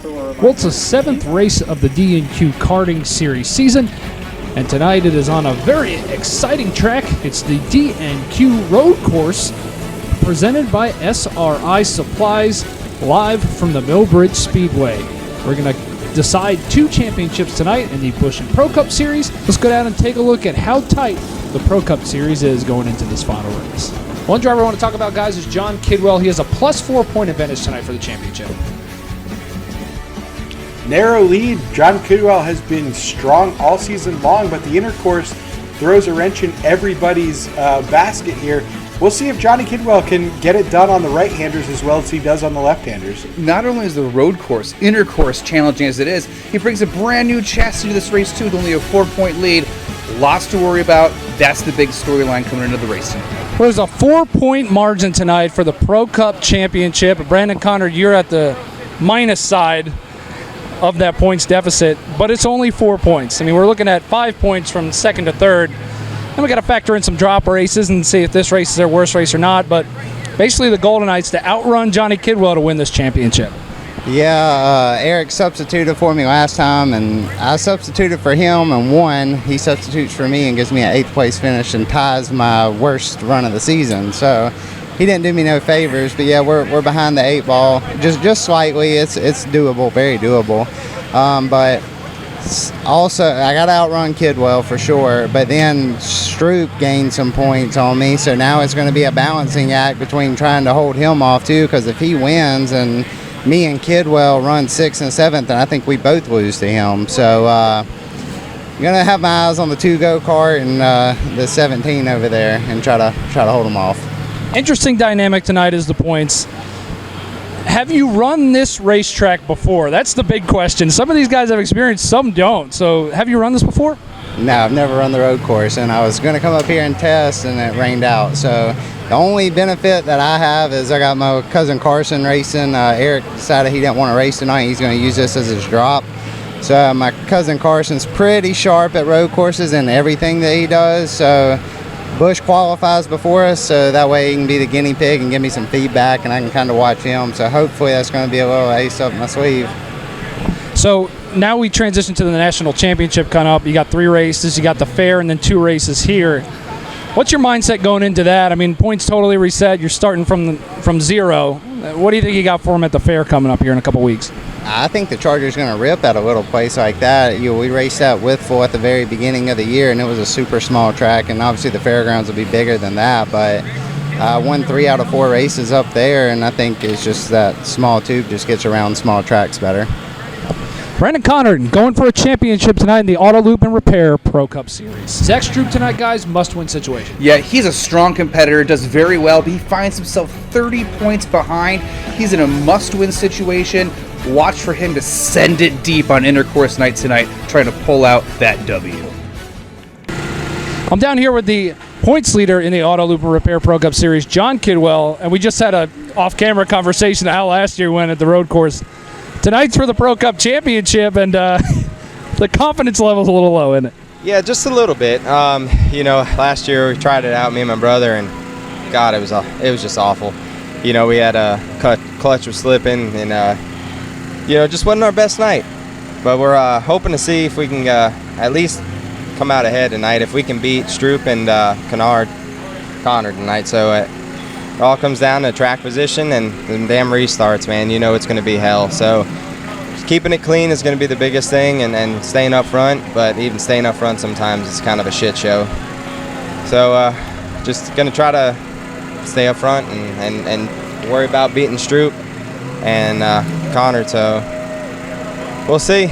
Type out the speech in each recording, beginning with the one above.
Well, it's the 7th race of the DNQ karting series season, and tonight it is on a very exciting track. It's the DNQ road course presented by SRI Supplies, live from the Millbridge Speedway. We're going to decide 2 championships tonight in the Busch and Pro Cup Series. Let's go down and take a look at how tight the Pro Cup Series is going into this final race. One driver I want to talk about, guys, is John Kidwell. He has a +4 point advantage tonight for the championship. Narrow lead. John Kidwell has been strong all season long, but the inner course throws a wrench in everybody's basket here. We'll see if Johnny Kidwell can get it done on the right-handers as well as he does on the left-handers. Not only is the road course, inner course, challenging as it is, he brings a brand new chassis to this race too with only a 4-point lead. Lots to worry about. That's the big storyline coming into the race tonight. Well, there's a 4-point margin tonight for the Pro Cup Championship. Brandon Connor, you're at the minus side of that points deficit, but it's only 4 points. I mean, we're looking at 5 points from second to third. Then we got to factor in some drop races and see if this race is their worst race or not. But basically, the goal tonight's to outrun Johnny Kidwell to win this championship. Yeah, Eric substituted for me last time, and I substituted for him and won. He substitutes for me and gives me an 8th place finish and ties my worst run of the season. So he didn't do me no favors. But yeah, we're behind the 8 ball, just slightly. It's doable, very doable. But also, I got to outrun Kidwell for sure, but then Stewart gained some points on me, so now it's going to be a balancing act between trying to hold him off too, because if he wins and me and Kidwell run 6th and 7th, and I think we both lose to him. So I'm going to have my eyes on the 2 go-kart and the 17 over there and try to hold them off. Interesting dynamic tonight is the points. Have you run this racetrack before? That's the big question. Some of these guys have experience, some don't. So have you run this before? No, I've never run the road course, and I was going to come up here and test, and it rained out. So the only benefit that I have is I got my cousin Carson racing. Eric decided he didn't want to race tonight. He's going to use this as his drop. So my cousin Carson's pretty sharp at road courses and everything that he does. So Busch qualifies before us, so that way he can be the guinea pig and give me some feedback, and I can kind of watch him. So hopefully that's going to be a little ace up my sleeve. So now we transition to the national championship coming up. You got 3 races, you got the fair, and then 2 races here. What's your mindset going into that? I mean, points totally reset. You're starting from 0. What do you think you got for them at the fair coming up here in a couple weeks? I think the Charger's going to rip at a little place like that. We raced at Withful at the very beginning of the year, and it was a super small track, and obviously the fairgrounds will be bigger than that. But I won 3 out of 4 races up there, and I think it's just that small tube just gets around small tracks better. Brandon Connor going for a championship tonight in the Auto Loop and Repair Pro Cup Series. Zach Stewart tonight, guys, must-win situation. Yeah, he's a strong competitor, does very well, but he finds himself 30 points behind. He's in a must-win situation. Watch for him to send it deep on intercourse night tonight, trying to pull out that W. I'm down here with the points leader in the Auto Loop and Repair Pro Cup Series, John Kidwell, and we just had a off-camera conversation how last year went at the road course. Tonight's for the Pro Cup Championship, and the confidence level's a little low, isn't it? Yeah, just a little bit. Last year we tried it out, me and my brother, and God, it was just awful. We had a clutch was slipping, and just wasn't our best night. But we're hoping to see if we can at least come out ahead tonight. If we can beat Stewart and Connor tonight, so it all comes down to track position and the damn restarts, man. It's going to be hell. So just keeping it clean is going to be the biggest thing, and staying up front. But even staying up front sometimes is kind of a shit show. So just going to try to stay up front and worry about beating Stewart and Connor. So we'll see.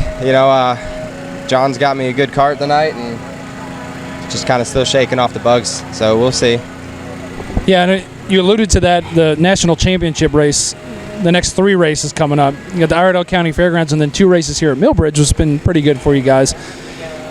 John's got me a good cart tonight, and just kind of still shaking off the bugs. So we'll see. Yeah, and you alluded to that, the national championship race, the next 3 races coming up. You got the Iredell County Fairgrounds and then 2 races here at Millbridge, which has been pretty good for you guys.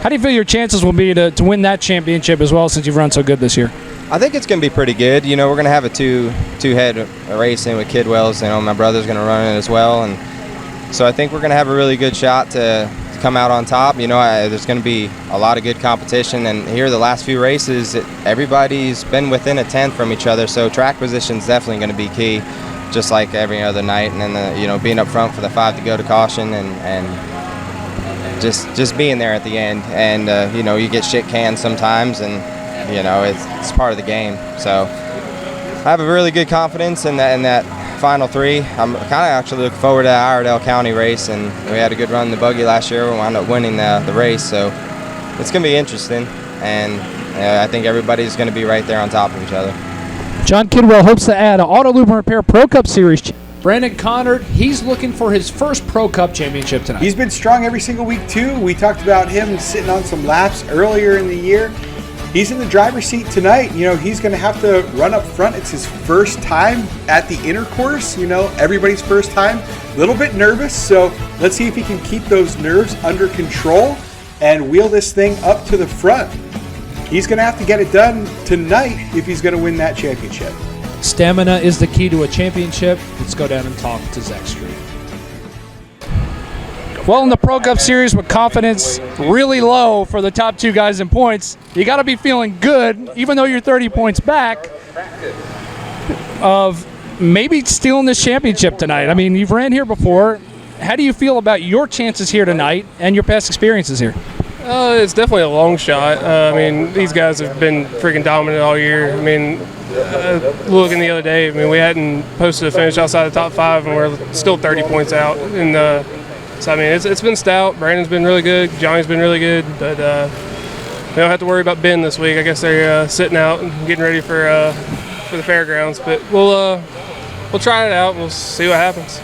How do you feel your chances will be to win that championship as well, since you've run so good this year? I think it's going to be pretty good. We're going to have a two-head racing with Kidwell's. My brother's going to run it as well, and so I think we're going to have a really good shot to come out on top. There's going to be a lot of good competition, and here the last few races, everybody's been within a tenth from each other, so track position's definitely going to be key. just like every other night. And then being up front for the 5 to go to caution and just being there at the end. And you get shit canned sometimes, and it's part of the game. So I have a really good confidence in that final 3. I'm kind of actually looking forward to that Iredell County race, and we had a good run in the buggy last year. We wound up winning the race, so it's going to be interesting, and I think everybody's going to be right there on top of each other. John Kidwell hopes to add an Auto Lube and Repair Pro Cup Series. Brandon Connard, he's looking for his first Pro Cup championship tonight. He's been strong every single week, too. We talked about him sitting on some laps earlier in the year. He's in the driver's seat tonight. He's going to have to run up front. It's his first time at the intercourse. Everybody's first time. A little bit nervous, so let's see if he can keep those nerves under control and wheel this thing up to the front. He's going to have to get it done tonight if he's going to win that championship. Stamina is the key to a championship. Let's go down and talk to Zach Stewart. Well, in the Pro Cup Series with confidence really low for the top 2 guys in points, you got to be feeling good, even though you're 30 points back, of maybe stealing this championship tonight. I mean, you've ran here before. How do you feel about your chances here tonight and your past experiences here? It's definitely a long shot. These guys have been freaking dominant all year. Looking the other day, we hadn't posted a finish outside the top 5, and we're still 30 points out. So it's been stout. Brandon's been really good. Johnny's been really good, but we don't have to worry about Ben this week. I guess they're sitting out and getting ready for the fairgrounds. But we'll try it out. We'll see what happens.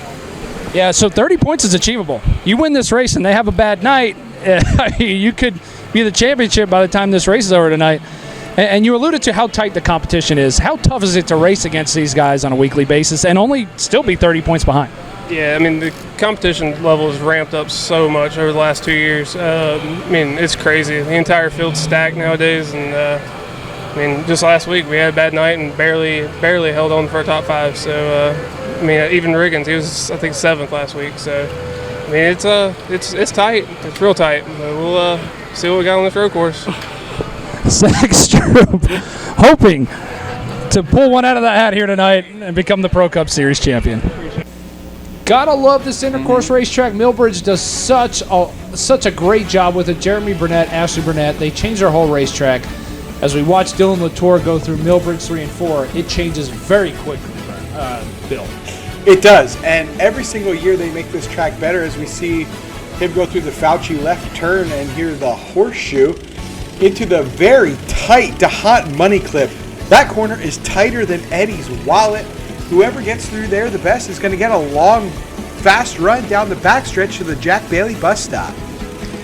Yeah, so 30 points is achievable. You win this race and they have a bad night, you could be the championship by the time this race is over tonight. And you alluded to how tight the competition is. How tough is it to race against these guys on a weekly basis and only still be 30 points behind? Yeah, the competition level has ramped up so much over the last 2 years. It's crazy. The entire field's stacked nowadays, and just last week we had a bad night and barely held on for a top 5. So, even Riggins, he was I think 7th last week. So, it's tight. It's real tight. But we'll see what we got on this road course. Zach Stewart hoping to pull one out of the hat here tonight and become the Pro Cup Series champion. Gotta love this intercourse racetrack. Millbridge does such a great job with it. Jeremy Burnett, Ashley Burnett, they change their whole racetrack. As we watch Dylan Latour go through Millbridge 3 and 4, it changes very quickly, Bill. It does, and every single year they make this track better as we see him go through the Fauci left turn and here the horseshoe into the very tight DeHunt money clip. That corner is tighter than Eddie's wallet. Whoever gets through there the best is going to get a long, fast run down the backstretch to the Jack Bailey bus stop.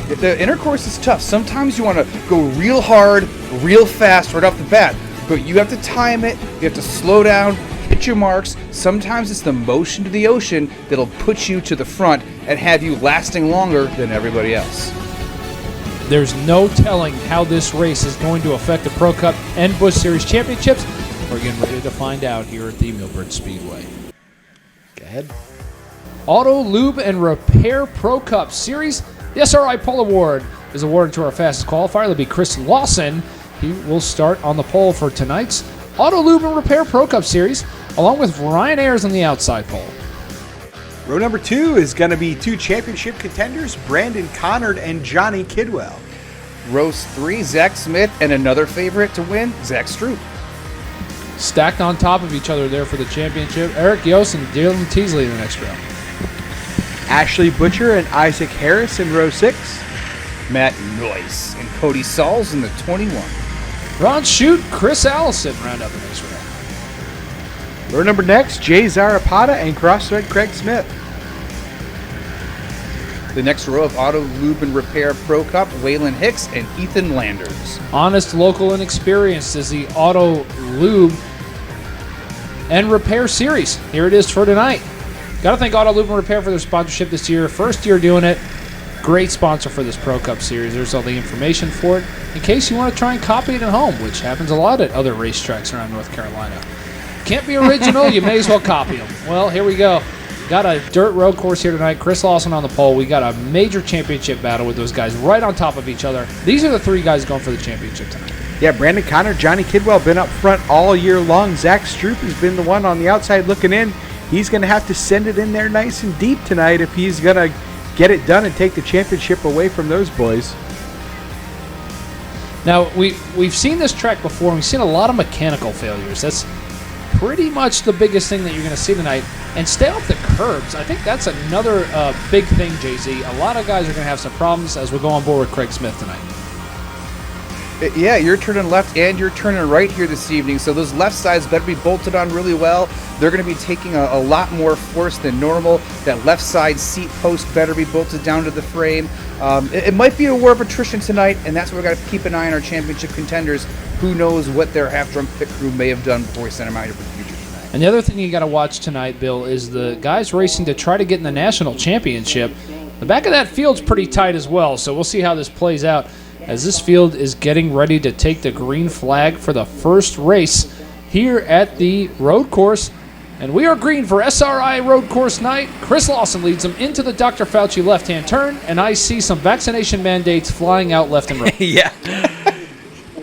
The intercourse is tough. Sometimes you want to go real hard, real fast right off the bat, but you have to time it, you have to slow down, hit your marks. Sometimes it's the motion to the ocean that'll put you to the front and have you lasting longer than everybody else. There's no telling how this race is going to affect the Pro Cup and Busch Series championships. We're getting ready to find out here at the Millbridge Speedway. Go ahead. Auto Lube and Repair Pro Cup Series. The SRI Pole Award is awarded to our fastest qualifier. That'll be Chris Lawson. He will start on the pole for tonight's Auto Lube and Repair Pro Cup Series, along with Ryan Ayers on the outside pole. Row number 2 is going to be 2 championship contenders, Brandon Connard and Johnny Kidwell. Row 3, Zach Smith, and another favorite to win, Zach Stewart. Stacked on top of each other there for the championship, Eric Yost and Dylan Teasley in the next row. Ashley Butcher and Isaac Harris in row 6. Matt Noyce and Cody Sauls in the 21. Ron Shute, Chris Allison round up the next row. Row number next, Jay Zarapata and Crossthread Craig Smith. The next row of Auto Lube and Repair Pro Cup, Waylon Hicks and Ethan Landers. Honest, local, and experienced is the Auto Lube and Repair Series. Here it is for tonight. Got to thank Auto Lube and Repair for their sponsorship this year. First year doing it. Great sponsor for this Pro Cup Series. There's all the information for it in case you want to try and copy it at home, which happens a lot at other racetracks around North Carolina. Can't be original, you may as well copy them. Well, here we go. Got a dirt road course here tonight. Chris Lawson on the pole. We got a major championship battle with those guys right on top of each other. These are the 3 guys going for the championship tonight. Yeah, Brandon Connor, Johnny Kidwell been up front all year long. Zach Stroup has been the one on the outside looking in. he's going to have to send it in there nice and deep tonight if he's going to get it done and take the championship away from those boys. Now, we've seen this track before, and we've seen a lot of mechanical failures. That's pretty much the biggest thing that you're going to see tonight. And stay off the curbs. I think that's another big thing, Jay-Z. A lot of guys are going to have some problems as we go on board with Craig Smith tonight. Yeah, you're turning left and you're turning right here this evening, so those left sides better be bolted on really well. They're going to be taking a lot more force than normal. That left side seat post better be bolted down to the frame. It might be a war of attrition tonight, and that's what we've got to keep an eye on our championship contenders. Who knows what their half-drunk pit crew may have done before we sent them out here for the future tonight. And the other thing you got to watch tonight, Bill, is the guys racing to try to get in the national championship. The back of that field's pretty tight as well, so we'll see how this plays out as this field is getting ready to take the green flag for the first race here at the road course. And we are green for SRI road course night. Chris Lawson leads them into the Dr. Fauci left-hand turn, and I see some vaccination mandates flying out left and right. Yeah.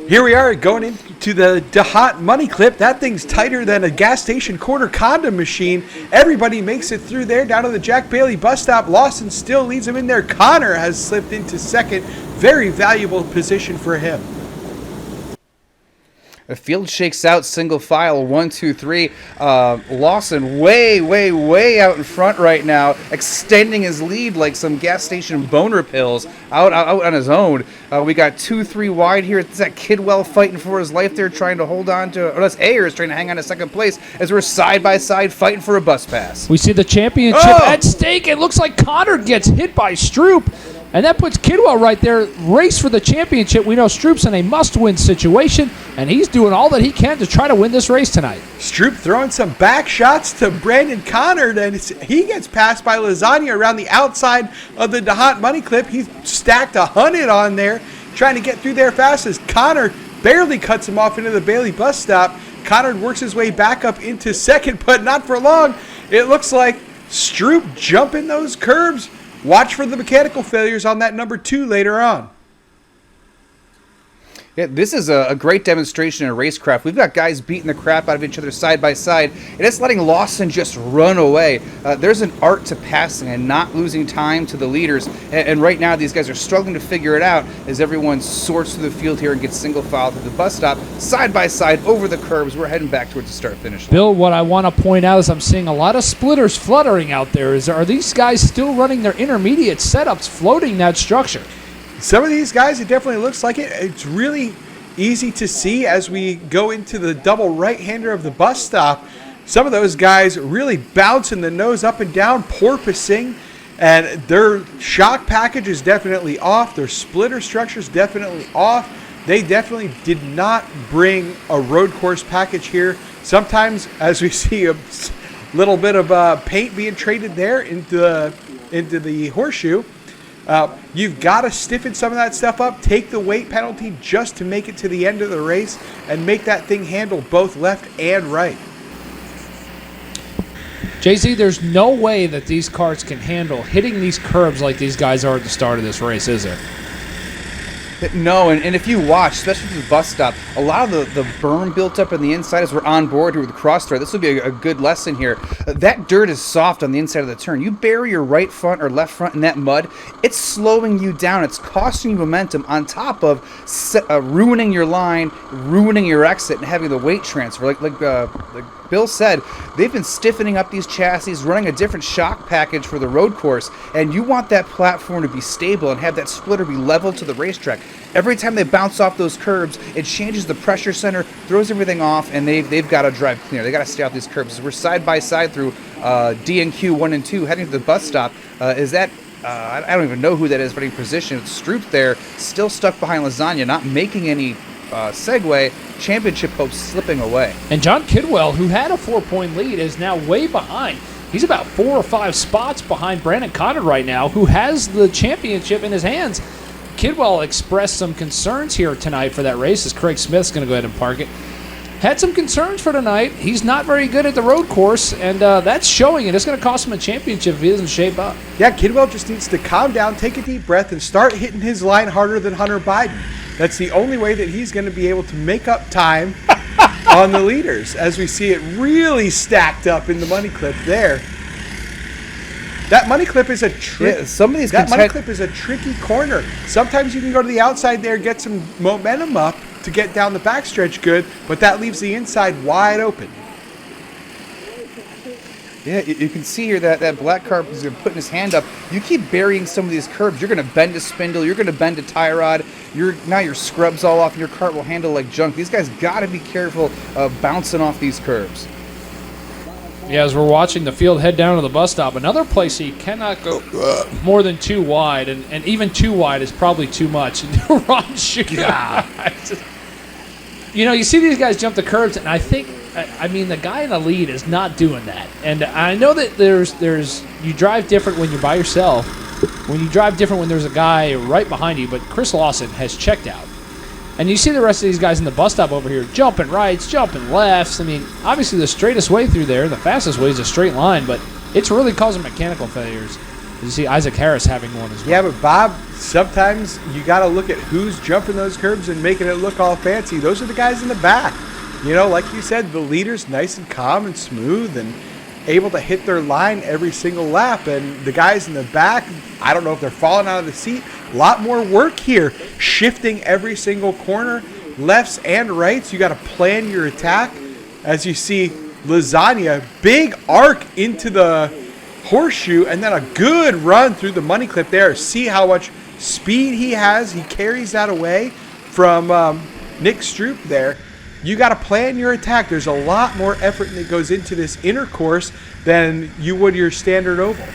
Here we are going into the DeHaat money clip. That thing's tighter than a gas station quarter condom machine. Everybody makes it through there down to the Jack Bailey bus stop. Lawson still leads him in there. Connor has slipped into second. Very valuable position for him. The field shakes out single file, 1, 2, 3. Lawson way out in front right now, extending his lead like some gas station boner pills out on his own. We got 2, 3 wide here. It's that Kidwell fighting for his life there, trying to hold on to, or that's Ayers trying to hang on to second place as we're side by side fighting for a bus pass. We see the championship at stake. It looks like Connor gets hit by Stroop. And that puts Kidwell right there. Race for the championship. We know Stroop's in a must-win situation, and he's doing all that he can to try to win this race tonight. Stroop throwing some back shots to Brandon Connor, and he gets passed by Lasagna around the outside of the DeHaat money clip. He's stacked 100 on there, trying to get through there fast as Connor barely cuts him off into the Bailey bus stop. Connor works his way back up into second, but not for long. It looks like Stroop jumping those curbs. Watch for the mechanical failures on that number 2 later on. Yeah, this is a great demonstration of racecraft. We've got guys beating the crap out of each other side by side, and it's letting Lawson just run away. There's an art to passing and not losing time to the leaders, and right now these guys are struggling to figure it out as everyone sorts through the field here and gets single file through the bus stop, side by side, over the curbs. We're heading back towards the start-finish line. Bill, what I want to point out is I'm seeing a lot of splitters fluttering out there. Are these guys still running their intermediate setups, floating that structure? Some of these guys, it definitely looks like it. It's really easy to see as we go into the double right-hander of the bus stop. Some of those guys really bouncing the nose up and down, porpoising, and their shock package is definitely off. Their splitter structure is definitely off. They definitely did not bring a road course package here. Sometimes, as we see a little bit of paint being traded there into the horseshoe, you've got to stiffen some of that stuff up, take the weight penalty just to make it to the end of the race and make that thing handle both left and right. Jay-Z, there's no way that these cars can handle hitting these curbs like these guys are at the start of this race, is there? No, and if you watch, especially through the bus stop, a lot of the berm built up on the inside as we're on board here with the crossthread. This will be a good lesson here. That dirt is soft on the inside of the turn. You bury your right front or left front in that mud, it's slowing you down. It's costing you momentum on top of ruining your line, ruining your exit, and having the weight transfer. Like Bill said, they've been stiffening up these chassis, running a different shock package for the road course, and you want that platform to be stable and have that splitter be level to the racetrack. Every time they bounce off those curbs, it changes the pressure center, throws everything off, and they've got to drive cleaner. They got to stay off these curbs. We're side by side through DNQ 1 and 2, heading to the bus stop. I don't even know who that is, but in position. It's Stroop there, still stuck behind Lasagna, not making any segue. Championship hopes slipping away. And John Kidwell, who had a 4-point lead, is now way behind. He's about 4 or 5 spots behind Brandon Connor right now, who has the championship in his hands. Kidwell expressed some concerns here tonight for that race, as Craig Smith's going to go ahead and park it. Had some concerns for tonight. He's not very good at the road course, and that's showing, and it's going to cost him a championship if he doesn't shape up. Yeah, Kidwell just needs to calm down, take a deep breath, and start hitting his line harder than Hunter Biden. That's the only way that he's going to be able to make up time on the leaders, as we see it really stacked up in the money clip there. That money clip is a trick. Yeah, money clip is a tricky corner. Sometimes you can go to the outside there, get some momentum up to get down the backstretch good, but that leaves the inside wide open. Yeah, you can see here that black carp is putting his hand up. You keep burying some of these curbs. You're going to bend a spindle. You're going to bend a tie rod. Now your scrub's all off, and your cart will handle like junk. These guys got to be careful of bouncing off these curbs. Yeah, as we're watching the field head down to the bus stop, another place he cannot go more than 2 wide, and even 2 wide is probably too much. Ron Shooter. You know, you see these guys jump the curbs, and I think, the guy in the lead is not doing that. And I know that you drive different when you're by yourself, when you drive different when there's a guy right behind you, but Chris Lawson has checked out. And you see the rest of these guys in the bus stop over here jumping rights, jumping lefts. I mean, obviously the straightest way through there, the fastest way is a straight line, but it's really causing mechanical failures. You see Isaac Harris having one as well. Yeah, but Bob, sometimes you got to look at who's jumping those curbs and making it look all fancy. Those are the guys in the back. You know, like you said, the leader's nice and calm and smooth and able to hit their line every single lap. And the guys in the back, I don't know if they're falling out of the seat. A lot more work here, shifting every single corner, lefts and rights. You got to plan your attack. As you see, Lasagna, big arc into the horseshoe, and then a good run through the money clip there. See how much speed he has. He carries that away from Nick Stroop there. You got to plan your attack. There's a lot more effort that goes into this inner course than you would your standard oval.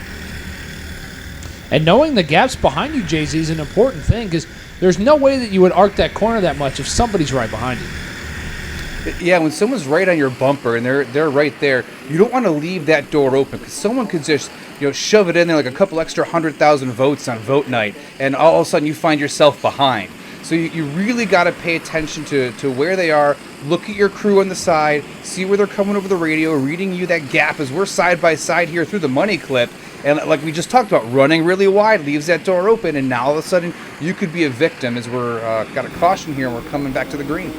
And knowing the gaps behind you, Jay-Z, is an important thing because there's no way that you would arc that corner that much if somebody's right behind you. Yeah, when someone's right on your bumper and they're right there, you don't want to leave that door open because someone could just shove it in there like a couple extra 100,000 votes on vote night, and all of a sudden you find yourself behind. So you really got to pay attention to where they are. Look at your crew on the side, see where they're coming over the radio, reading you that gap as we're side by side here through the money clip. And like we just talked about, running really wide leaves that door open, and now all of a sudden you could be a victim as we're got a caution here and we're coming back to the green.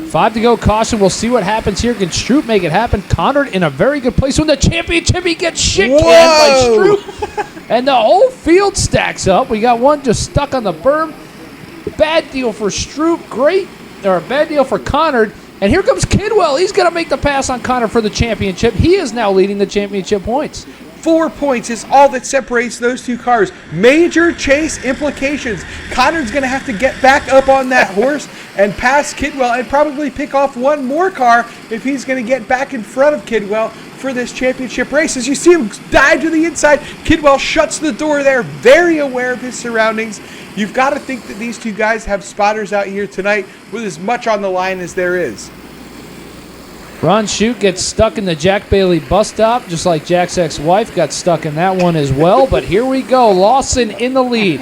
5 to go, caution. We'll see what happens here. Can Stroop make it happen? Conard in a very good place. When the championship, he gets shit-canned by Stroop. And the whole field stacks up. We got one just stuck on the berm. Bad deal for Stroop. A bad deal for Conard. And here comes Kidwell. He's going to make the pass on Conard for the championship. He is now leading the championship points. 4 points is all that separates those two cars. Major chase implications. Conard's going to have to get back up on that horse and pass Kidwell and probably pick off one more car if he's going to get back in front of Kidwell for this championship race. As you see him dive to the inside, Kidwell shuts the door there, very aware of his surroundings. You've got to think that these two guys have spotters out here tonight with as much on the line as there is. Ron Shute gets stuck in the Jack Bailey bus stop, just like Jack's ex-wife got stuck in that one as well. But here we go. Lawson in the lead.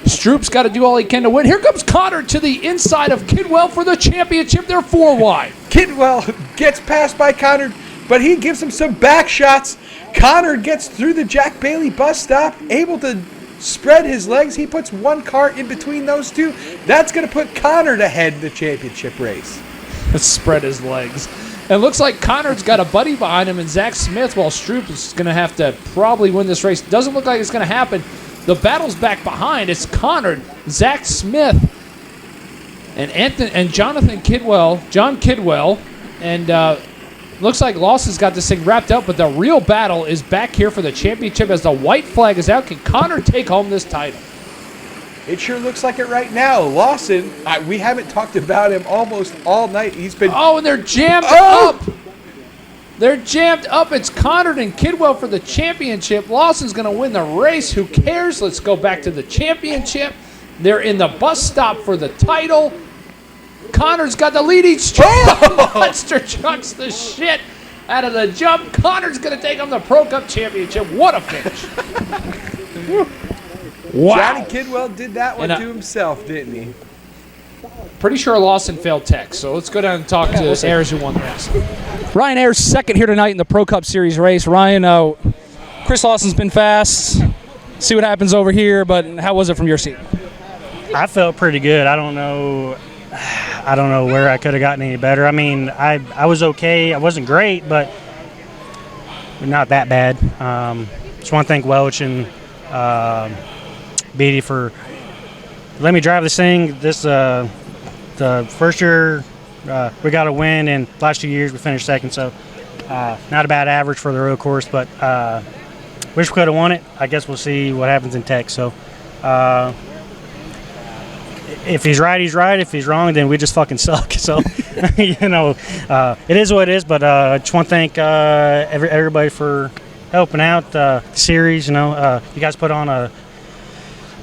Stroop's got to do all he can to win. Here comes Conard to the inside of Kidwell for the championship. They're 4 wide. Kidwell gets passed by Conard, but he gives him some back shots. Conard gets through the Jack Bailey bus stop, able to spread his legs. He puts one car in between those two. That's going to put Conard ahead in the championship race. Spread his legs. It looks like Conard's got a buddy behind him, and Zach Smith, while Stroop is going to have to probably win this race. Doesn't look like it's going to happen. The battle's back behind. It's Conard, Zach Smith, and Jonathan Kidwell, John Kidwell, and looks like Lawson's got this thing wrapped up, but the real battle is back here for the championship as the white flag is out. Can Conard take home this title? It sure looks like it right now. Lawson, we haven't talked about him almost all night. He's been... Oh, and they're jammed up. They're jammed up. It's Conard and Kidwell for the championship. Lawson's going to win the race. Who cares? Let's go back to the championship. They're in the bus stop for the title. Conard's got the lead each jump. Monster chucks the shit out of the jump. Conard's going to take home the Pro Cup championship. What a finish. Wow. Johnny Kidwell did that one to himself, didn't he? Pretty sure Lawson failed tech, so let's go down and talk to Ayers, who won the race. Ryan Ayers, second here tonight in the Pro Cup Series race. Ryan, Chris Lawson's been fast. See what happens over here, but how was it from your seat? I felt pretty good. I don't know. I I don't know where I could have gotten any better. I mean, I was okay. I wasn't great, but not that bad. Just want to thank Welch and Beatty for letting me drive this thing. This the first year we got a win, and last 2 years we finished second. So not a bad average for the road course, but wish we could have won it. I guess we'll see what happens in Tech. So if he's right, he's right. If he's wrong, then we just fucking suck. So it is what it is. But I just want to thank everybody for helping out the series. You guys put on a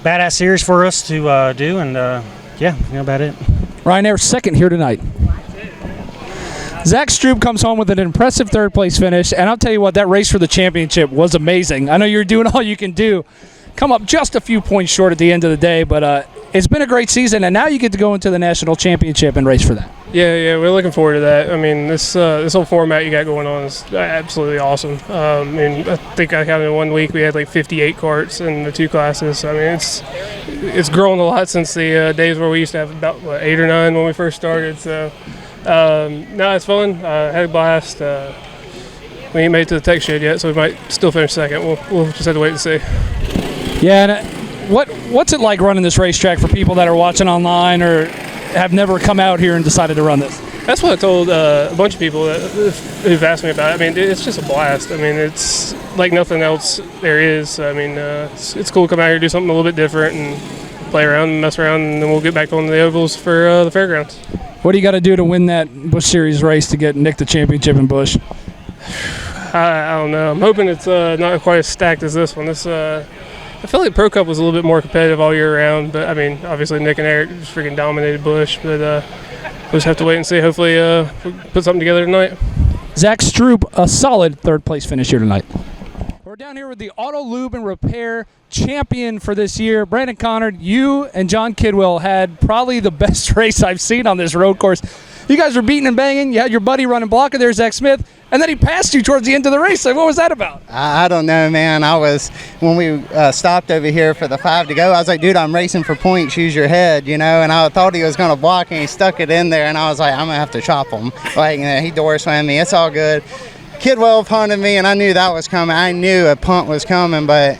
badass series for us to do, and about it. Ryan Ayers second here tonight. Zach Stroop comes home with an impressive third-place finish, and I'll tell you what, that race for the championship was amazing. I know you're doing all you can do. Come up just a few points short at the end of the day, but it's been a great season, and now you get to go into the national championship and race for that. Yeah, we're looking forward to that. I mean, this whole format you got going on is absolutely awesome. I think I counted in 1 week we had like 58 carts in the two classes. I mean, it's grown a lot since the days where we used to have about 8 or 9 when we first started. So, no, it's fun. Had a blast. We ain't made it to the Tech shed yet, so we might still finish second. We'll just have to wait and see. Yeah, and what's it like running this racetrack for people that are watching online or have never come out here and decided to run this? That's what I told a bunch of people who've asked me about it. I mean, it's just a blast. I mean, it's like nothing else there is. I mean, it's cool to come out here, do something a little bit different, and play around and mess around, and then we'll get back on the ovals for the fairgrounds. What do you got to do to win that Busch Series race to get Nick the championship in Busch? I don't know. I'm hoping it's not quite as stacked as this one. I feel like Pro Cup was a little bit more competitive all year round, but I mean, obviously Nick and Eric just freaking dominated Busch, but we'll just have to wait and see. Hopefully we'll put something together tonight. Zach Stroop, a solid third-place finish here tonight. We're down here with the Auto Lube and Repair champion for this year. Brandon Connard, you and John Kidwell had probably the best race I've seen on this road course. You guys were beating and banging. You had your buddy running blocker there, Zach Smith, and then he passed you towards the end of the race. Like, what was that about? I don't know, man. When we stopped over here for the 5 to go, I was like, dude, I'm racing for points. Use your head, and I thought he was going to block, and he stuck it in there, and I was like, I'm going to have to chop him. He door slammed me. It's all good. Kidwell punted me, and I knew that was coming. I knew a punt was coming, but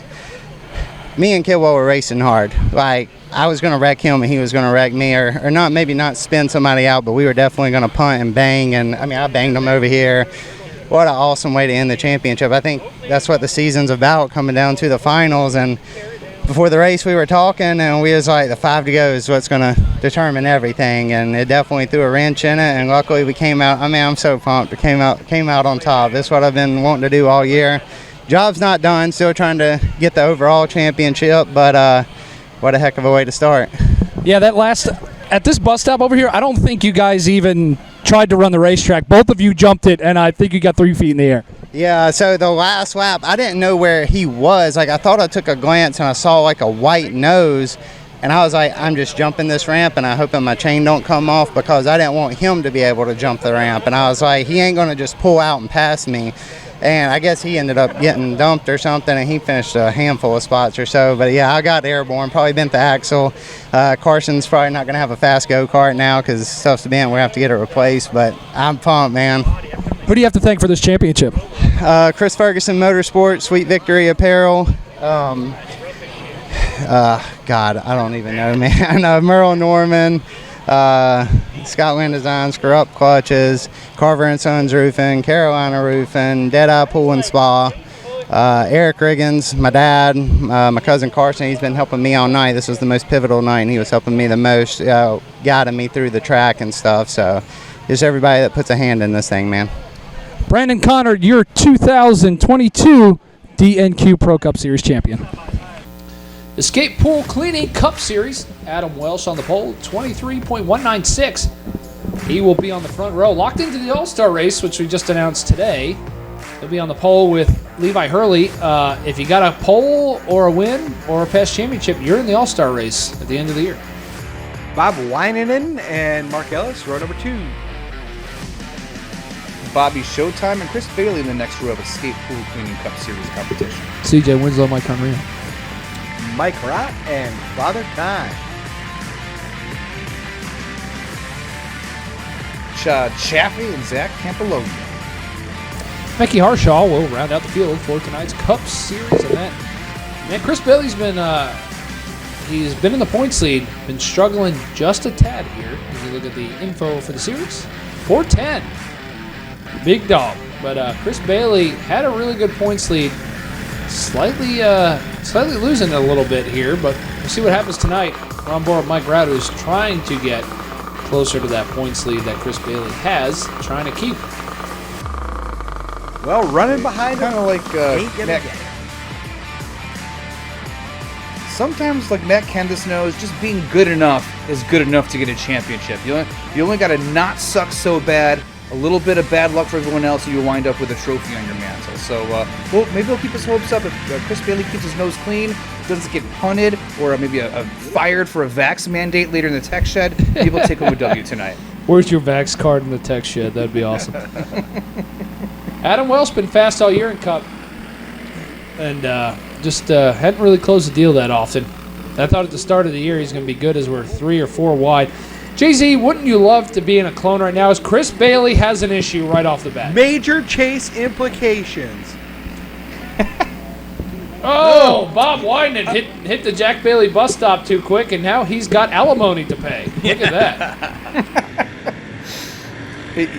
me and Kidwell were racing hard. Like, I was going to wreck him and he was going to wreck me, or not, maybe not spin somebody out, but we were definitely going to punt and bang. And I mean, I banged him over here. What an awesome way to end the championship. I think that's what the season's about, coming down to the finals. And before the race we were talking, and we was like, the 5 to go is what's going to determine everything. And it definitely threw a wrench in it, and luckily we came out. I mean, I'm so pumped. We came out on top. This is what I've been wanting to do all year. Job's not done, still trying to get the overall championship, but what a heck of a way to start. Yeah, at this bus stop over here, I don't think you guys even tried to run the racetrack. Both of you jumped it, and I think you got 3 feet in the air. Yeah, so the last lap, I didn't know where he was. Like, I thought I took a glance, and I saw, like, a white nose, and I was like, I'm just jumping this ramp, and I hoping my chain don't come off, because I didn't want him to be able to jump the ramp. And I was like, he ain't going to just pull out and pass me. And I guess he ended up getting dumped or something, and he finished a handful of spots or so. But, yeah, I got airborne, probably bent the axle. Carson's probably not going to have a fast go-kart now because stuff's bent. We're going to have to get it replaced. But I'm pumped, man. Who do you have to thank for this championship? Chris Ferguson Motorsports, Sweet Victory Apparel. God, I don't even know, man. Merle Norman. Scotland Design, Screw Up Clutches, Carver & Sons Roofing, Carolina Roofing, Deadeye Pool and Spa, Eric Riggins, my dad, my cousin Carson. He's been helping me all night. This was the most pivotal night, and he was helping me the most, guiding me through the track and stuff. So just everybody that puts a hand in this thing, man. Brandon Connard, your 2022 DNQ Pro Cup Series champion. Escape Pool Cleaning Cup Series, Adam Welsh on the pole, 23.196. He will be on the front row, locked into the All-Star race, which we just announced today. He'll be on the pole with Levi Hurley. If you got a pole or a win or a past championship, you're in the All-Star race at the end of the year. Bob Weininen and Mark Ellis, row number 2. Bobby Showtime and Chris Bailey in the next row of Escape Pool Cleaning Cup Series competition. CJ Winslow, Mike Conrad. Mike Rott and Father Time. Chaffee and Zach Campoloni. Becky Harshaw will round out the field for tonight's Cup Series event. Man, Chris Bailey's been he's been in the points lead, been struggling just a tad here. If you look at the info for the series, 410, big dog. But Chris Bailey had a really good points lead, slightly losing it a little bit here. But we'll see what happens tonight. We're on board with Mike Rout, who's trying to get closer to that points lead that Chris Bailey has, trying to keep. Well, running behind him, Kind of like ain't gonna Matt. get it. Sometimes, like Matt Candace knows, just being good enough is good enough to get a championship. You only got to not suck so bad, a little bit of bad luck for everyone else, and you wind up with a trophy on your mantle. So, well, maybe he'll keep his hopes up if Chris Bailey keeps his nose clean, doesn't get punted, or maybe fired for a vax mandate later in the tech shed. Maybe he'll take home a W tonight. Where's your vax card in the tech shed? That'd be awesome. Adam Welsh been fast all year in Cup, and just hadn't really closed the deal that often. I thought at the start of the year he's going to be good as we're 3 or 4 wide. Jay-Z, wouldn't you love to be in a clone right now as Chris Bailey has an issue right off the bat? Major chase implications. Oh, Bob Winan hit the Jack Bailey bus stop too quick, and now he's got alimony to pay. Look at that.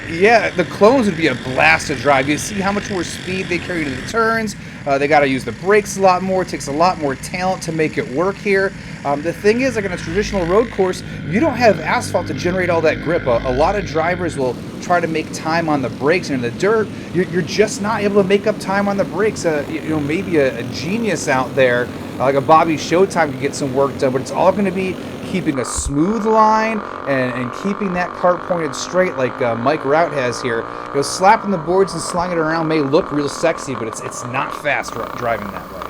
Yeah, the clones would be a blast to drive. You see how much more speed they carry to the turns. They got to use the brakes a lot more. It takes a lot more talent to make it work here. The thing is, like on a traditional road course, you don't have asphalt to generate all that grip. A lot of drivers will try to make time on the brakes, and in the dirt, you're just not able to make up time on the brakes. Maybe a genius out there, like a Bobby Showtime, could get some work done, but it's all going to be keeping a smooth line and keeping that cart pointed straight like Mike Rout has here. Slapping the boards and slinging it around may look real sexy, but it's not fast driving that way.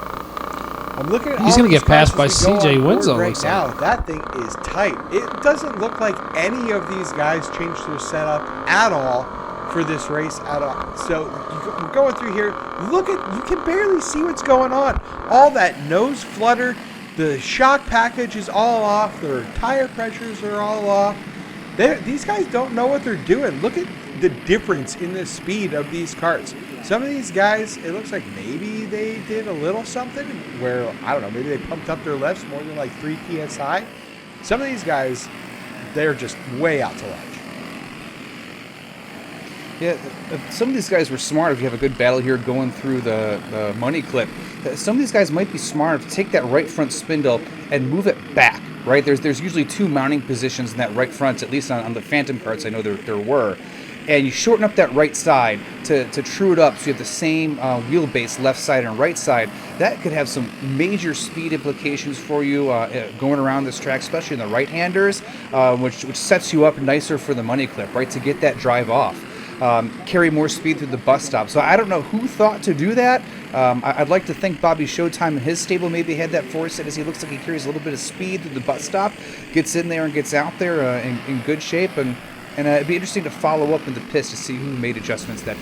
I'm looking at He's all going to these get passed by cars as we go CJ on board Winslow. right looks now. like. That thing is tight. It doesn't look like any of these guys changed their setup at all for this race at all. So we're going through here. Look at, you can barely see what's going on. All that nose flutter, the shock package is all off. Their tire pressures are all off. These guys don't know what they're doing. Look at the difference in the speed of these karts. Some of these guys, it looks like maybe they did a little something where, I don't know, maybe they pumped up their lefts more than like 3 PSI. Some of these guys, they're just way out to lunch. Yeah, some of these guys were smart. If you have a good battle here going through the money clip, some of these guys might be smart to take that right front spindle and move it back, right? There's usually 2 mounting positions in that right front, at least on the Phantom carts I know there were. And you shorten up that right side to true it up so you have the same wheelbase left side and right side. That could have some major speed implications for you going around this track, especially in the right-handers, which sets you up nicer for the money clip, right, to get that drive off. Carry more speed through the bus stop. So I don't know who thought to do that. I'd like to think Bobby Showtime and his stable maybe had that foresight, as he looks like he carries a little bit of speed through the bus stop, gets in there and gets out there in good shape. And it'd be interesting to follow up in the pits to see who made adjustments that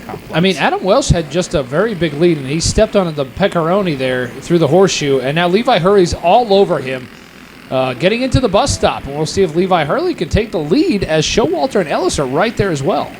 complex. I mean, Adam Welsh had just a very big lead, and he stepped on the pepperoni there through the horseshoe, and now Levi Hurley's all over him, getting into the bus stop. And we'll see if Levi Hurley can take the lead, as Showalter and Ellis are right there as well.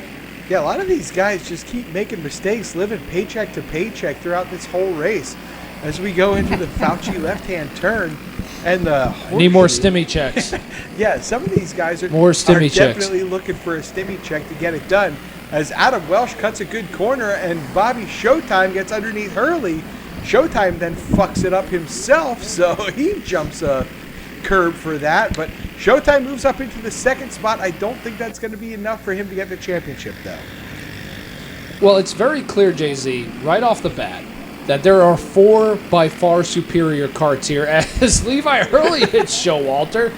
Yeah, a lot of these guys just keep making mistakes, living paycheck to paycheck throughout this whole race. As we go into the Fauci left-hand turn and the horseshoe. Need more stimmy checks. Yeah, some of these guys are Stimmy checks. definitely looking for a stimmy check to get it done. As Adam Welsh cuts a good corner and Bobby Showtime gets underneath Hurley, Showtime then fucks it up himself, so he jumps a curb for that. But Showtime moves up into the second spot. I don't think that's going to be enough for him to get the championship, though. Well, it's very clear, Jay-Z, right off the bat, that there are 4 by far superior karts here, as Levi Hurley hits Showalter.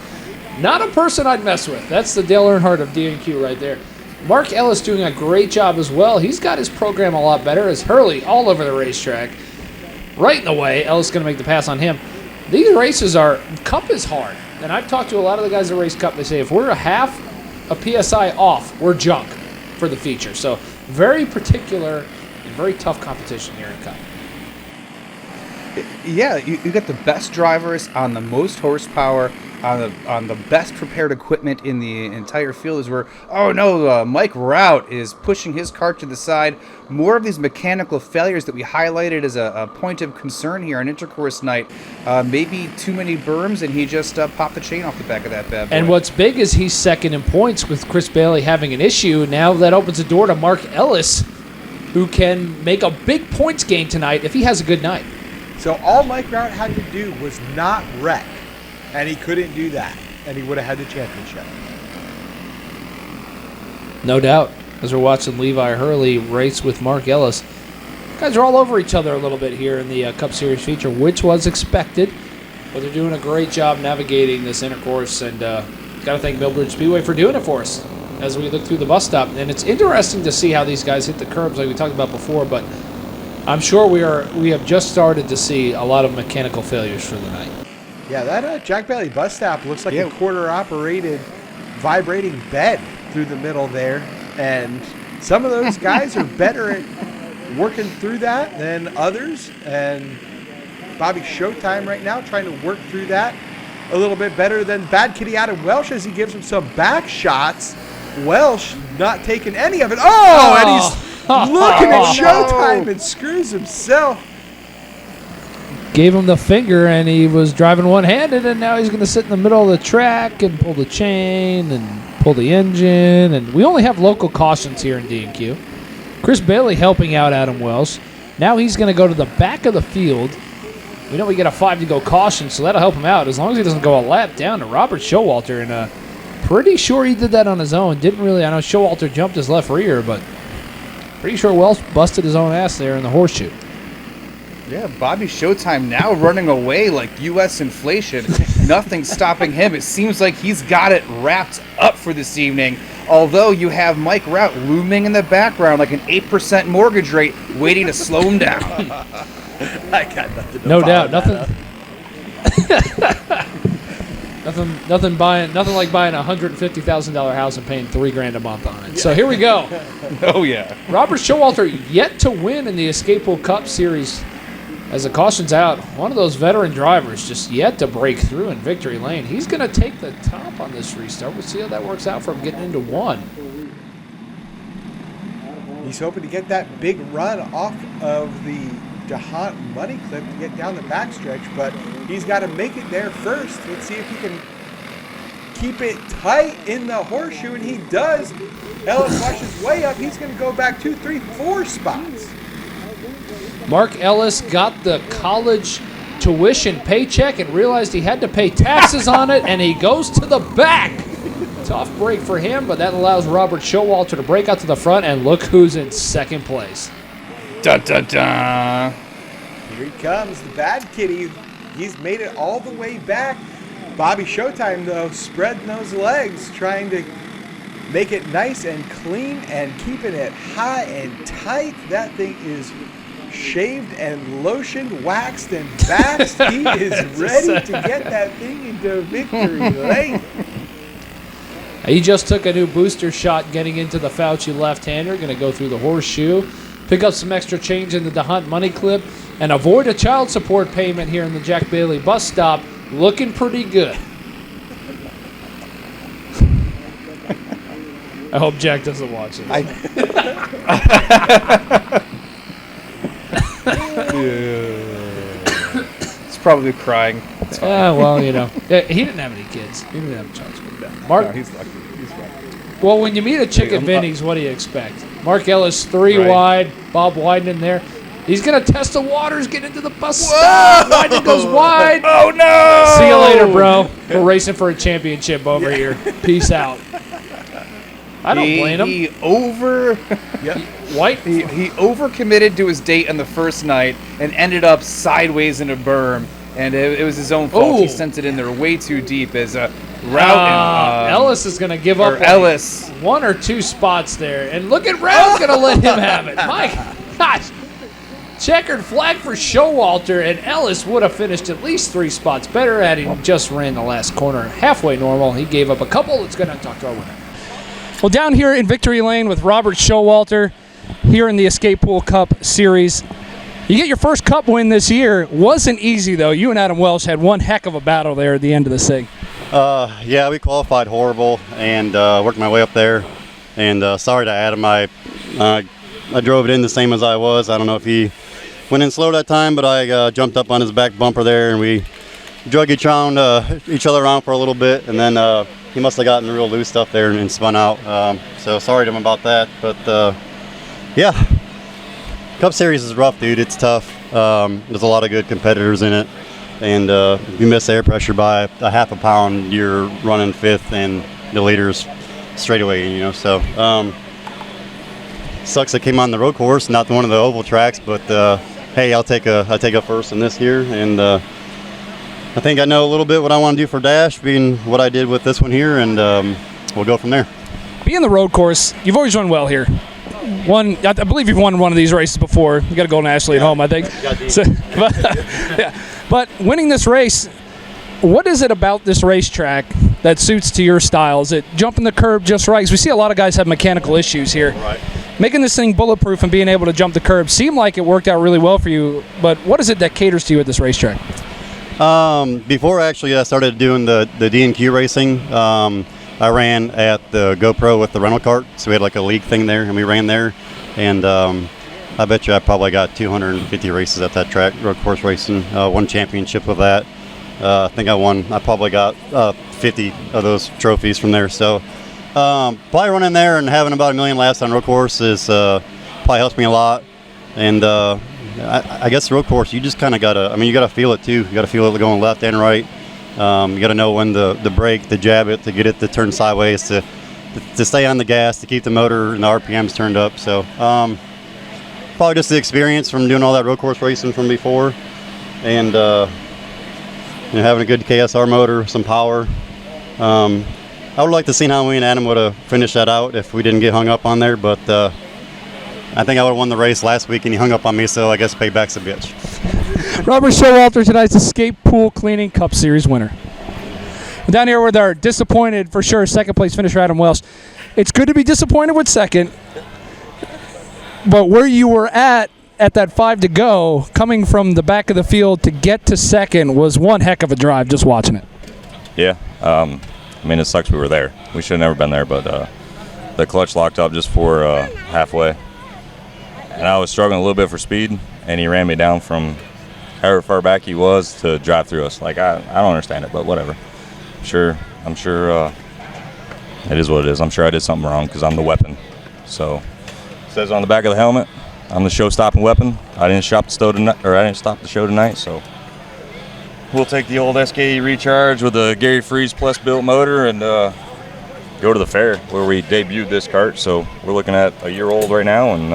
Not a person I'd mess with. That's the Dale Earnhardt of DNQ right there. Mark Ellis doing a great job as well. He's got his program a lot better, as Hurley all over the racetrack. Right in the way. Ellis going to make the pass on him. These races Cup is hard. And I've talked to a lot of the guys that race Cup. They say if we're a half a PSI off, we're junk for the feature. So very particular and very tough competition here in Cup. Yeah, you got the best drivers on the most horsepower, on the best prepared equipment in the entire field. Is where, oh no, Mike Rout is pushing his car to the side. More of these mechanical failures that we highlighted as a point of concern here on Intercourse Night. Maybe too many berms, and he just popped the chain off the back of that bad boy. And what's big is he's second in points with Chris Bailey having an issue. Now that opens the door to Mark Ellis, who can make a big points gain tonight if he has a good night. So all Mike Rout had to do was not wreck, and he couldn't do that, and he would have had the championship. No doubt. As we're watching Levi Hurley race with Mark Ellis, guys are all over each other a little bit here in the Cup Series feature, which was expected, but they're doing a great job navigating this intercourse, and got to thank Millbridge Speedway for doing it for us as we look through the bus stop. And it's interesting to see how these guys hit the curbs like we talked about before, but I'm sure we have just started to see a lot of mechanical failures for the night. Yeah, that Jack Bailey bus stop looks like a quarter-operated vibrating bed through the middle there, and some of those guys are better at working through that than others, and Bobby Showtime right now trying to work through that a little bit better than Bad Kitty Adam Welsh as he gives him some back shots. Welsh not taking any of it. Oh, and he's looking at Showtime and screws himself. Gave him the finger, and he was driving one-handed, and now he's going to sit in the middle of the track and pull the chain and pull the engine. And we only have local cautions here in DNQ. Chris Bailey helping out Adam Wells. Now he's going to go to the back of the field. We know we get a 5-to-go caution, so that'll help him out as long as he doesn't go a lap down to Robert Showalter. And pretty sure he did that on his own. Didn't really. I know Showalter jumped his left rear, but pretty sure Wells busted his own ass there in the horseshoe. Yeah, Bobby Showtime now running away like U.S. inflation. Nothing's stopping him. It seems like he's got it wrapped up for this evening. Although you have Mike Rout looming in the background like an 8% mortgage rate waiting to slow him down. I got nothing to No follow doubt. Nothing like buying a $150,000 house and paying $3,000 a month on it. Yeah. So here we go. Oh, yeah. Robert Showalter yet to win in the Escape Pool Cup Series. As the caution's out, one of those veteran drivers just yet to break through in victory lane. He's going to take the top on this restart. We'll see how that works out for him getting into one. He's hoping to get that big run off of the DeHaan money clip to get down the backstretch, but he's got to make it there first. Let's see if he can keep it tight in the horseshoe, and he does. Ellis washes way up. He's going to go back 2, 3, 4 spots. Mark Ellis got the college tuition paycheck and realized he had to pay taxes on it, and he goes to the back. Tough break for him, but that allows Robert Showalter to break out to the front, and look who's in second place. Dun, dun, dun. Here he comes, the Bad Kitty. He's made it all the way back. Bobby Showtime, though, spreading those legs, trying to make it nice and clean and keeping it high and tight. That thing is shaved and lotioned, waxed and waxed. He is ready to get that thing into victory lane. He just took a new booster shot getting into the Fauci left-hander. Going to go through the horseshoe, pick up some extra change in the DeHunt money clip, and avoid a child support payment here in the Jack Bailey bus stop. Looking pretty good. I hope Jack doesn't watch it. It's probably crying. It's fine. Well, you know. He didn't have any kids. He didn't have child support. Mark, No, he's lucky. He's lucky. well, when you meet a chick at Vinny's, what do you expect? Mark Ellis, 3 wide. Bob Wyden in there. He's going to test the waters, get into the bus stop. Wyden goes wide. Oh, no! See you later, bro. We're racing for a championship over here. Peace out. I don't blame him. He overcommitted to his date on the first night and ended up sideways in a berm. And it was his own fault. He sent it in there way too deep as a route. Ellis is going to give up Ellis 1 or 2 spots there. And look at Rout's going to let him have it. My gosh. Checkered flag for Showalter, and Ellis would have finished at least 3 spots better had he just ran the last corner halfway normal. He gave up a couple. Let's go down and talk to our winner. Well, down here in victory lane with Robert Showalter here in the Escape Pool Cup Series. You get your first Cup win this year. Wasn't easy, though. You and Adam Welsh had one heck of a battle there at the end of the SIG. Yeah, we qualified horrible and worked my way up there. And sorry to Adam, I drove it in the same as I was. I don't know if he went in slow that time, but I jumped up on his back bumper there, and we drug each other around for a little bit, and then he must have gotten real loose up there and spun out. So sorry to him about that, but yeah, Cup Series is rough, dude. It's tough. There's a lot of good competitors in it, and if you miss air pressure by a half a pound, you're running fifth and the leaders straight away, you know. So sucks it came on the road course, not one of the oval tracks, but hey, I'll take a first in this here, and I think I know a little bit what I want to do for Dash, being what I did with this one here, and we'll go from there. Being the road course, you've always run well here. I believe you've won one of these races before. You got to go to Ashley at home, I think. So, but winning this race, what is it about this racetrack that suits to your style? Is it jumping the curb just right? Because we see a lot of guys have mechanical issues here. Right. Making this thing bulletproof and being able to jump the curb seemed like it worked out really well for you. But what is it that caters to you at this racetrack? Before actually I started doing the DNQ racing, I ran at the GoPro with the rental cart, so we had like a league thing there, and we ran there, and I bet you I probably got 250 races at that track, road course racing, won championship with that. I think I probably got 50 of those trophies from there, so probably running there and having about 1 million laps on road course is probably helps me a lot, and I guess road course, you just kind of you gotta feel it too. You gotta feel it going left and right. You gotta know when the brake, to jab it, to get it to turn sideways, to stay on the gas, to keep the motor and the RPMs turned up. So probably just the experience from doing all that road course racing from before, and having a good KSR motor, some power. I would like to see how we and Adam would have finished that out if we didn't get hung up on there, but I think I would have won the race last week, and he hung up on me, so I guess payback's a bitch. Robert Showalter, tonight's Escape Pool Cleaning Cup Series winner. Down here with our disappointed, for sure, second place finisher, Adam Welsh. It's good to be disappointed with second, but where you were at that 5 to go, coming from the back of the field to get to second was one heck of a drive, just watching it. Yeah, it sucks we were there. We should have never been there, but the clutch locked up just for halfway. And I was struggling a little bit for speed, and he ran me down from however far back he was to drive through us. Like, I don't understand it, but whatever. I'm sure it is what it is. I'm sure I did something wrong because I'm the weapon. So it says on the back of the helmet, I'm the show-stopping weapon. I didn't stop the show tonight, so we'll take the old SKE Recharge with the Gary Freeze Plus built motor and go to the fair where we debuted this kart. So we're looking at a year old right now, and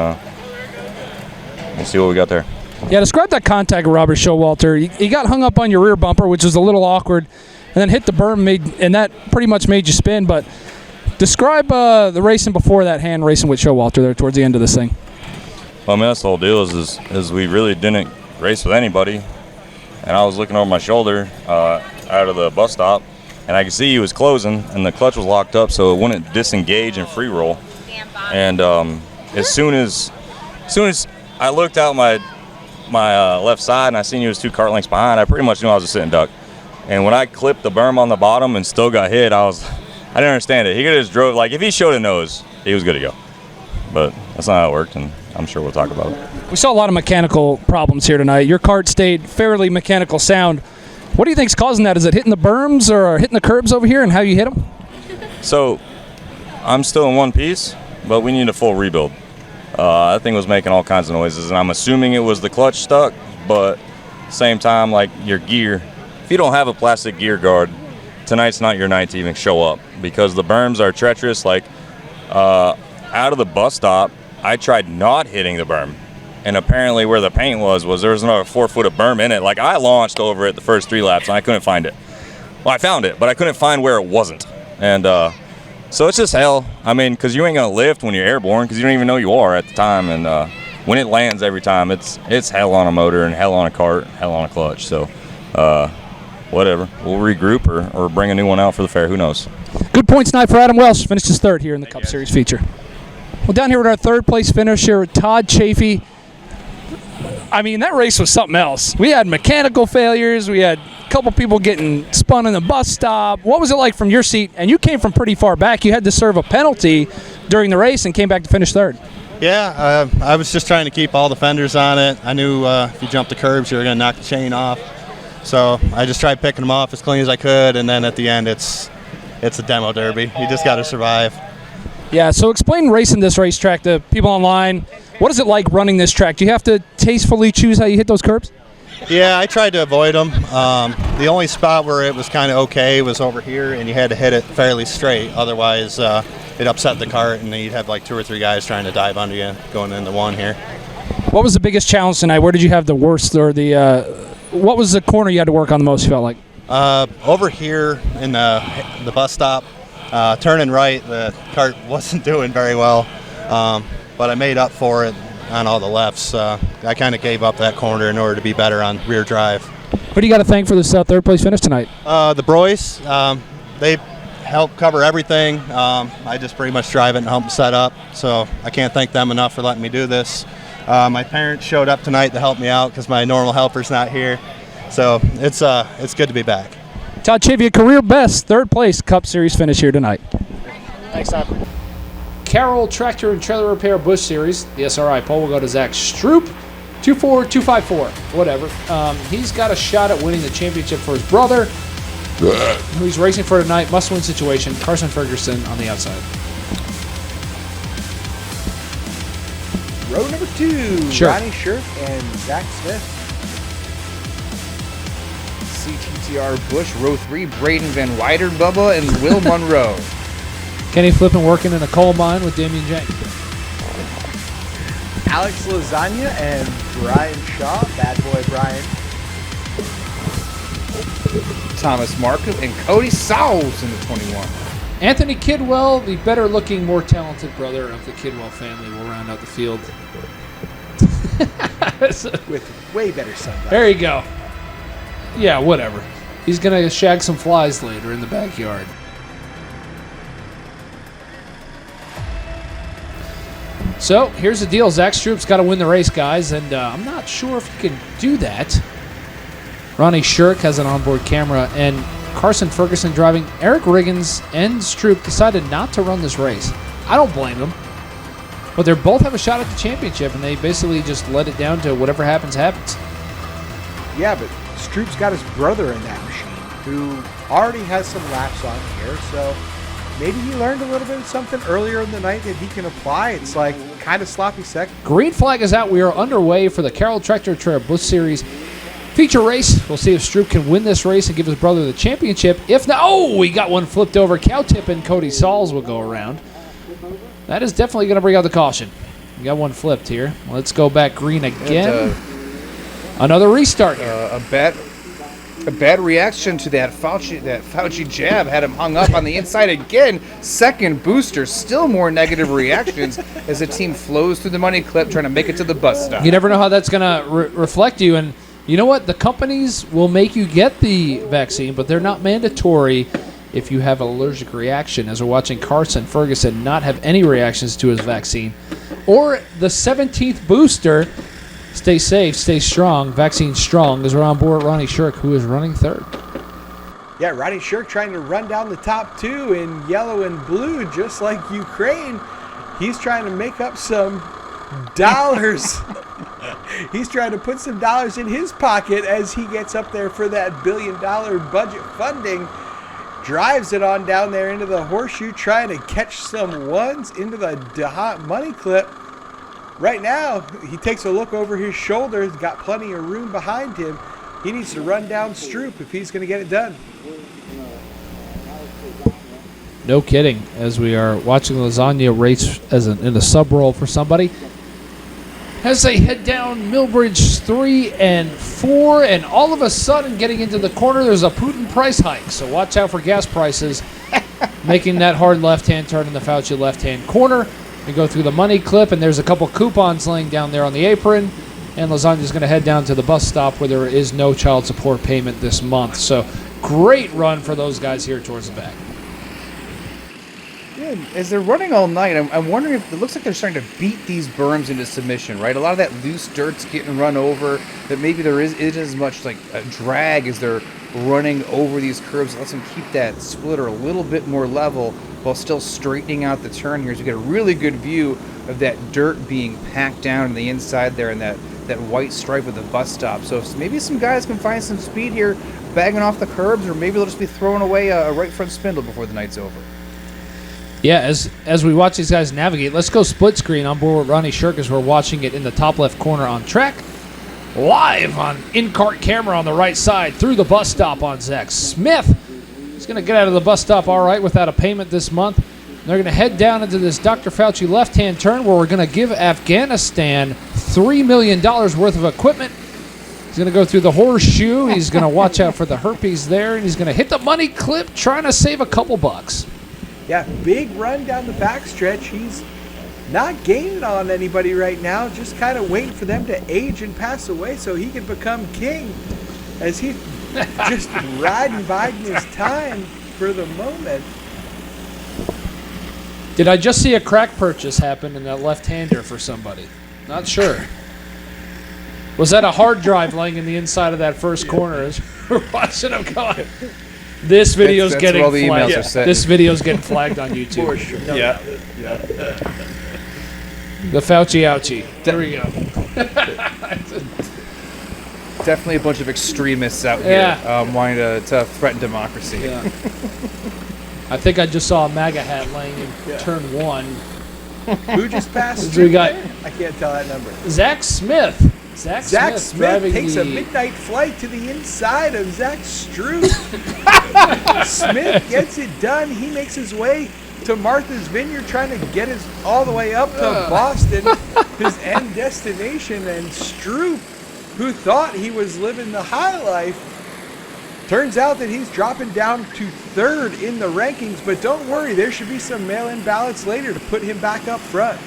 we'll see what we got there. Yeah, describe that contact with Robert Showalter. You got hung up on your rear bumper, which was a little awkward, and then hit the berm, and that pretty much made you spin. But describe the racing before that, hand racing with Showalter there towards the end of this thing. Well, that's the whole deal is we really didn't race with anybody. And I was looking over my shoulder out of the bus stop, and I could see he was closing, and the clutch was locked up, so it wouldn't disengage and free roll. And as soon as I looked out my left side and I seen he was 2 kart lengths behind, I pretty much knew I was a sitting duck. And when I clipped the berm on the bottom and still got hit, I didn't understand it. He could have just drove, like, if he showed a nose, he was good to go. But that's not how it worked, and I'm sure we'll talk about it. We saw a lot of mechanical problems here tonight. Your kart stayed fairly mechanical sound. What do you think's causing that? Is it hitting the berms or hitting the curbs over here and how you hit them? So I'm still in one piece, but we need a full rebuild. That thing was making all kinds of noises, and I'm assuming it was the clutch stuck, but at the same time, like your gear, if you don't have a plastic gear guard, tonight's not your night to even show up because the berms are treacherous. Like out of the bus stop, I tried not hitting the berm, and apparently where the paint was there was another 4 foot of berm in it. Like, I launched over it the first 3 laps, and I couldn't find it. Well, I found it, but I couldn't find where it wasn't. And so it's just hell. I mean, because you ain't going to lift when you're airborne because you don't even know you are at the time. And when it lands every time, it's hell on a motor and hell on a cart, hell on a clutch. So whatever. We'll regroup or bring a new one out for the fair. Who knows? Good points tonight for Adam Welsh. Finished his third here in the Cup Series feature. Well, down here with our third place finisher, Todd Chafee. I mean, that race was something else. We had mechanical failures. We had a couple people getting spun in the bus stop. What was it like from your seat? And you came from pretty far back. You had to serve a penalty during the race and came back to finish third. Yeah, I was just trying to keep all the fenders on it. I knew if you jumped the curbs, you were going to knock the chain off. So I just tried picking them off as clean as I could, and then at the end, it's a demo derby. You just got to survive. Yeah, so explain racing this racetrack to people online. What is it like running this track? Do you have to tastefully choose how you hit those curbs? Yeah, I tried to avoid them. The only spot where it was kind of okay was over here, and you had to hit it fairly straight. Otherwise, it upset the cart, and then you'd have like 2 or 3 guys trying to dive under you going into one here. What was the biggest challenge tonight? Where did you have the worst, or what was the corner you had to work on the most, you felt like? Over here in the bus stop, turning right, the cart wasn't doing very well, but I made up for it on all the lefts. I kind of gave up that corner in order to be better on rear drive. Who do you got to thank for this third place finish tonight? The Broys, they help cover everything. I just pretty much drive it and help them set up, so I can't thank them enough for letting me do this. My parents showed up tonight to help me out because my normal helper's not here, so it's good to be back. Todd Chivia, career best, third place Cup Series finish here tonight. Thanks, Todd. Carroll Tractor and Trailer Repair Bush Series, the SRI poll will go to Zach Stroop, 24254, whatever. He's got a shot at winning the championship for his brother, who he's racing for tonight. Must-win situation. Carson Ferguson on the outside. Row number 2, Sure. Ronnie Shirk and Zach Smith. CTTR Bush, row 3, Braden Van Wyder, Bubba, and Will Monroe. Kenny Flippin working in a coal mine with Damian Jenk. Alex Lasagna and Brian Shaw. Bad boy Brian. Thomas Markham and Cody Sowles in the 21. Anthony Kidwell, the better-looking, more talented brother of the Kidwell family, will round out the field. With way better sunglasses. There you go. Yeah, whatever. He's going to shag some flies later in the backyard. So, here's the deal. Zach Stroop's got to win the race, guys, and I'm not sure if he can do that. Ronnie Shirk has an onboard camera, and Carson Ferguson driving. Eric Riggins and Stroop decided not to run this race. I don't blame them. But they both have a shot at the championship, and they basically just let it down to whatever happens, happens. Yeah, but Stroop's got his brother in that machine, who already has some laps on here, so maybe he learned a little bit of something earlier in the night that he can apply. It's like kind of sloppy second. Green flag is out. We are underway for the Carroll Tractor Trailer Bush Series feature race. We'll see if Stroop can win this race and give his brother the championship. If not, oh, we got one flipped over. Cow Tip and Cody Sauls will go around. That is definitely going to bring out the caution. We got one flipped here. Let's go back green again. Another restart here. A bad reaction to that Fauci jab had him hung up on the inside again. Second booster, still more negative reactions as the team flows through the money clip trying to make it to the bus stop. You never know how that's going to reflect you. And you know what? The companies will make you get the vaccine, but they're not mandatory if you have an allergic reaction, as we're watching Carson Ferguson not have any reactions to his vaccine. Or the 17th booster. Stay safe, stay strong, vaccine strong, as we're on board Ronnie Shirk, who is running third. Yeah, Ronnie Shirk trying to run down the top 2 in yellow and blue, just like Ukraine. He's trying to make up some dollars. He's trying to put some dollars in his pocket as he gets up there for that $1 billion budget funding. Drives it on down there into the horseshoe, trying to catch some ones into the DeHaat money clip. Right now, he takes a look over his shoulder. He's got plenty of room behind him. He needs to run down Stroop if he's going to get it done. No kidding, as we are watching Lasagna race in a sub roll for somebody. As they head down Millbridge 3 and 4, and all of a sudden getting into the corner, there's a Putin price hike. So watch out for gas prices. Making that hard left-hand turn in the Fauci left-hand corner. We go through the money clip, and there's a couple coupons laying down there on the apron. And Lasagna's going to head down to the bus stop where there is no child support payment this month. So great run for those guys here towards the back. Yeah, as they're running all night, I'm wondering if it looks like they're starting to beat these berms into submission, right? A lot of that loose dirt's getting run over, that maybe there isn't as much like a drag as they're running over these curves. It lets them keep that splitter a little bit more level while still straightening out the turn here. So we get a really good view of that dirt being packed down on the inside there and that white stripe with the bus stop. So maybe some guys can find some speed here, bagging off the curbs, or maybe they'll just be throwing away a right front spindle before the night's over. Yeah, as we watch these guys navigate, let's go split screen on board with Ronnie Shirk as we're watching it in the top left corner on track. Live on in-cart camera on the right side through the bus stop on Zach Smith. He's going to get out of the bus stop all right without a payment this month. They're going to head down into this Dr. Fauci left-hand turn where we're going to give Afghanistan $3 million worth of equipment. He's going to go through the horseshoe. He's going to watch out for the herpes there, and he's going to hit the money clip trying to save a couple bucks. Yeah, big run down the backstretch. He's not gaining on anybody right now, just kind of waiting for them to age and pass away so he can become king, as he's just riding biding his time for the moment. Did I just see a crack purchase happen in that left-hander for somebody? Not sure. Was that a hard drive laying in the inside of that first corner as we're watching him going? This video's that's getting where all the emails flagged. are set. This video's getting flagged on YouTube. For sure. Yeah. The Fauci ouchie. There we go. Definitely a bunch of extremists out here wanting to threaten democracy. Yeah. I think I just saw a MAGA hat laying in turn one. Who just passed? We got I can't tell that number. Zach Smith. Zach Smith takes a midnight flight to the inside of Zach Stewart. Smith gets it done. He makes his way to Martha's Vineyard, trying to get us all the way up to Boston, his end destination. And Stewart, who thought he was living the high life, turns out that he's dropping down to third in the rankings. But don't worry, there should be some mail-in ballots later to put him back up front.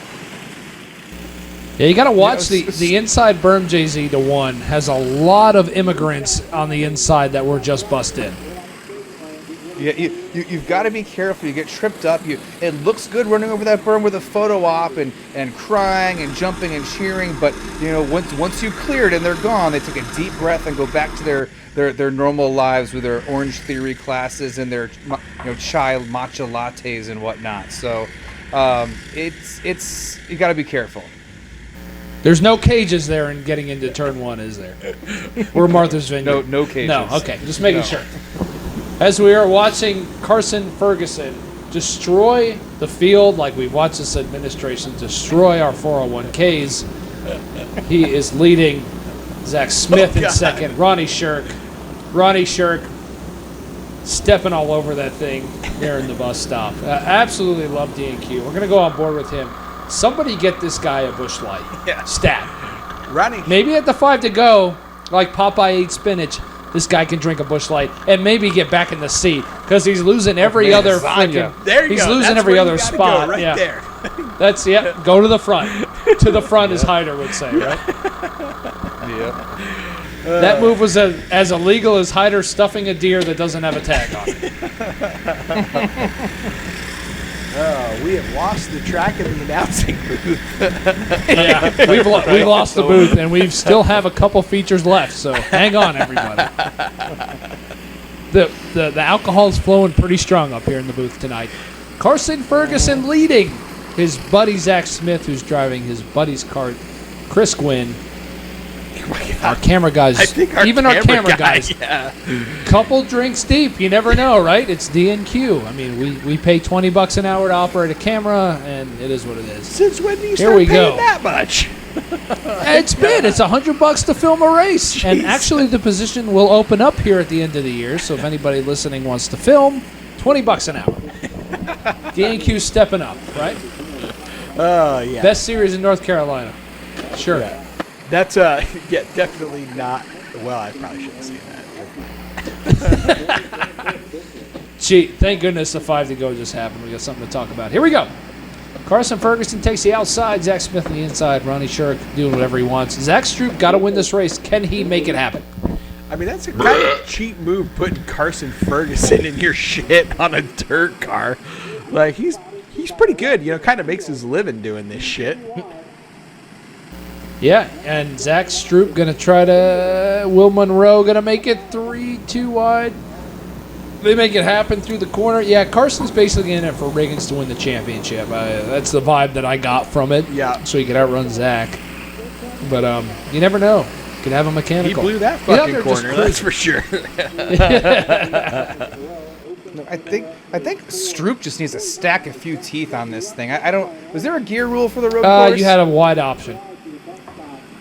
Yeah, you got to watch the inside berm. JZ to one has a lot of immigrants on the inside that were just bussed in. Yeah, you've got to be careful. You get tripped up. It looks good running over that berm with a photo op and crying and jumping and cheering, but once you clear it and they're gone, they take a deep breath and go back to their normal lives with their Orange Theory classes and their chai matcha lattes and whatnot. So it's you got to be careful. There's no cages there in getting into turn one, is there? We're Martha's Vineyard. No cages. No, okay, just making sure. As we are watching Carson Ferguson destroy the field like we've watched this administration destroy our 401ks, he is leading Zach Smith in second. Ronnie Shirk stepping all over that thing there in the bus stop. Absolutely love DNQ. We're going to go on board with him. Somebody get this guy a Busch Light. Yeah. Stat. Ronnie. Maybe at the 5 to go, like Popeye ate spinach, this guy can drink a Busch Light and maybe get back in the seat because he's losing every other freaking. There you he's go. losing That's every where other you gotta spot. go, right yeah. there. That's go to the front. To the front, as Hyder would say, right? Yeah. That move was as illegal as Hyder stuffing a deer that doesn't have a tag on it. We have lost the track in the announcing booth. Yeah, we've lost the booth, and we still have a couple features left. So hang on, everybody. The alcohol's flowing pretty strong up here in the booth tonight. Carson Ferguson leading his buddy Zach Smith, who's driving his buddy's cart. Chris Gwynn. Our camera guys, I think our camera guys, yeah. Couple drinks deep. You never know, right? It's DNQ. I mean, we pay $20 an hour to operate a camera, and it is what it is. Since when do you Here start we paying go. that much? It's $100 to film a race. Jeez. And actually the position will open up here at the end of the year, so if anybody listening wants to film, $20 an hour. DNQ stepping up, right? Oh, yeah. Best series in North Carolina. Sure. Yeah. That's definitely not. Well, I probably shouldn't say that. Gee, thank goodness the 5 to go just happened. We got something to talk about. Here we go. Carson Ferguson takes the outside. Zach Smith on the inside. Ronnie Shirk doing whatever he wants. Zach Stewart got to win this race. Can he make it happen? I mean, that's a kind of cheap move, putting Carson Ferguson in your shit on a dirt car. Like, he's he's pretty good. Kind of makes his living doing this shit. Yeah, and Zach Stroop going to try to... Will Monroe going to make it 3-2 wide. They make it happen through the corner. Yeah, Carson's basically in it for Riggins to win the championship. That's the vibe that I got from it. Yeah. So he could outrun Zach. But you never know. Could have a mechanical. He blew that fucking corner, that's for sure. I think Stroop just needs to stack a few teeth on this thing. I don't. Was there a gear rule for the road course? You had a wide option.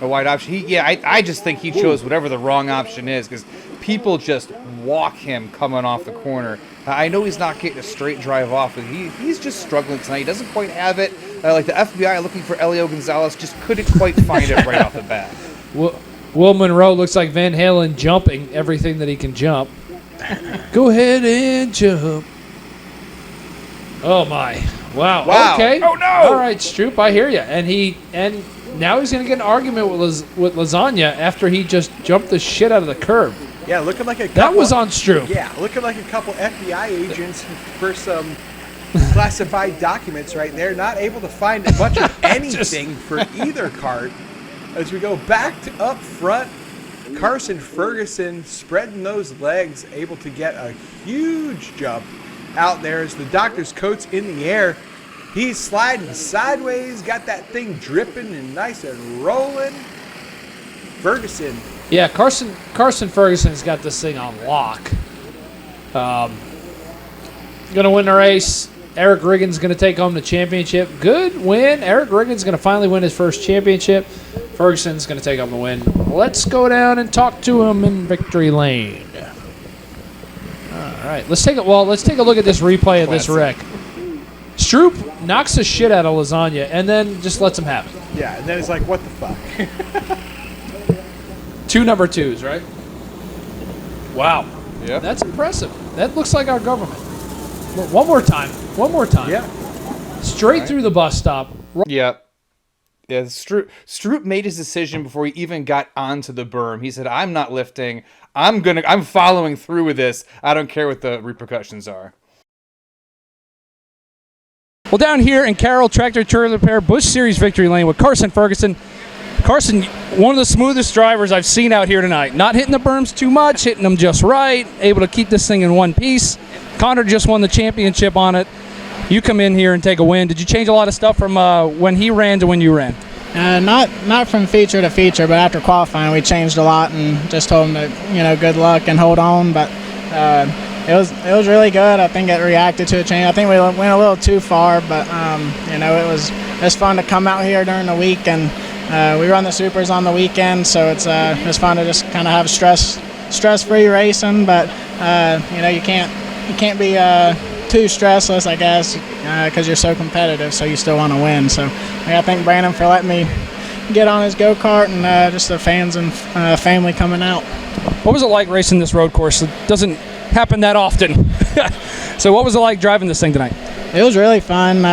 A wide option. I just think he chose whatever the wrong option is because people just walk him coming off the corner. I know he's not getting a straight drive off, but he's just struggling tonight. He doesn't quite have it. Like the FBI looking for Elio Gonzalez just couldn't quite find it right off the bat. Will Monroe looks like Van Halen jumping everything that he can jump. Go ahead and jump. Oh my! Wow. Okay. Oh no! All right, Stroop, I hear you. And now he's going to get an argument with Lasagna after he just jumped the shit out of the curb. Yeah, looking like a couple... That was on Stroop. Yeah, looking like a couple FBI agents for some classified documents right there. Not able to find a bunch of anything for either cart. As we go back to up front, Carson Ferguson spreading those legs, able to get a huge jump out there as the doctor's coat's in the air. He's sliding sideways, got that thing dripping and nice and rolling. Ferguson. Yeah, Carson Ferguson's got this thing on lock. Going to win the race. Eric Riggins going to take home the championship. Good win. Eric Riggins going to finally win his first championship. Ferguson's going to take home the win. Let's go down and talk to him in victory lane. All right, let's take a look at this replay of this wreck. Stroop knocks the shit out of Lasagna and then just lets him have it. Yeah, and then it's like, what the fuck? 2 number 2s, right? Wow. Yeah. That's impressive. That looks like our government. One more time. Yeah. Straight through the bus stop. Yeah. Yeah, Stroop made his decision before he even got onto the berm. He said, I'm not lifting. I'm following through with this. I don't care what the repercussions are. Well, down here in Carroll Tractor Trailer Repair Busch Series victory lane with Carson Ferguson. Carson, one of the smoothest drivers I've seen out here tonight. Not hitting the berms too much, hitting them just right, able to keep this thing in one piece. Connor just won the championship on it. You come in here and take a win. Did you change a lot of stuff from when he ran to when you ran? Not from feature to feature, but after qualifying we changed a lot and just told him to good luck and hold on. But it was really good. I think it reacted to a change. I think we went a little too far, but it was fun to come out here during the week, and we run the supers on the weekend, so it's fun to just kind of have stress-free racing. But you can't be too stressless, I guess, because you're so competitive, so you still want to win. So I thank Brandon for letting me get on his go-kart and just the fans and family coming out. What was it like racing this road course? It doesn't happen that often. So what was it like driving this thing tonight? It was really fun.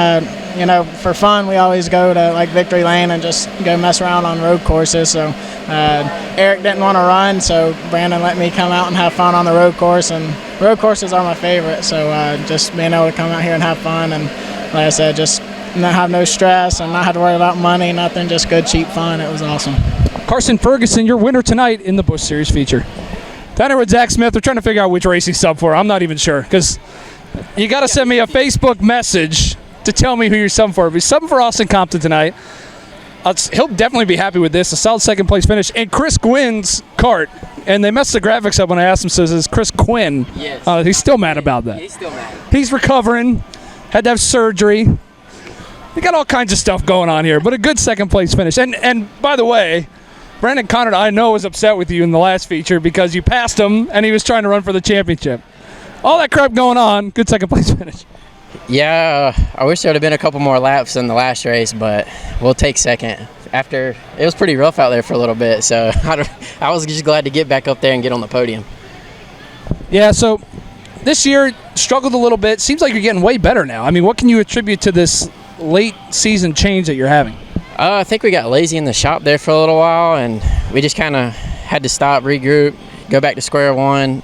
For fun, we always go to Victory Lane and just go mess around on road courses. So Eric didn't want to run, so Brandon let me come out and have fun on the road course. And road courses are my favorite, so just being able to come out here and have fun, and like I said, just not have no stress and not have to worry about money, nothing, just good, cheap fun. It was awesome. Carson Ferguson, your winner tonight in the Busch Series feature. Down here with Zach Smith, we're trying to figure out which race he's sub for. I'm not even sure, because you got to send me a Facebook message to tell me who you're subbing for. If he's subbing for Austin Compton tonight, he'll definitely be happy with this. A solid second place finish. And Chris Quinn's cart. And they messed the graphics up when I asked him, so it's Chris Quinn. Yes. He's still mad about that. He's still mad. He's recovering. Had to have surgery. We got all kinds of stuff going on here, but a good second place finish. And by the way, Brandon Connor, I know, was upset with you in the last feature because you passed him and he was trying to run for the championship. All that crap going on, good second place finish. Yeah, I wish there would have been a couple more laps in the last race, but we'll take second. After it was pretty rough out there for a little bit, so I was just glad to get back up there and get on the podium. Yeah, so this year struggled a little bit. Seems like you're getting way better now. I mean, what can you attribute to this late season change that you're having? I think we got lazy in the shop there for a little while, and we just kind of had to stop, regroup, go back to square one.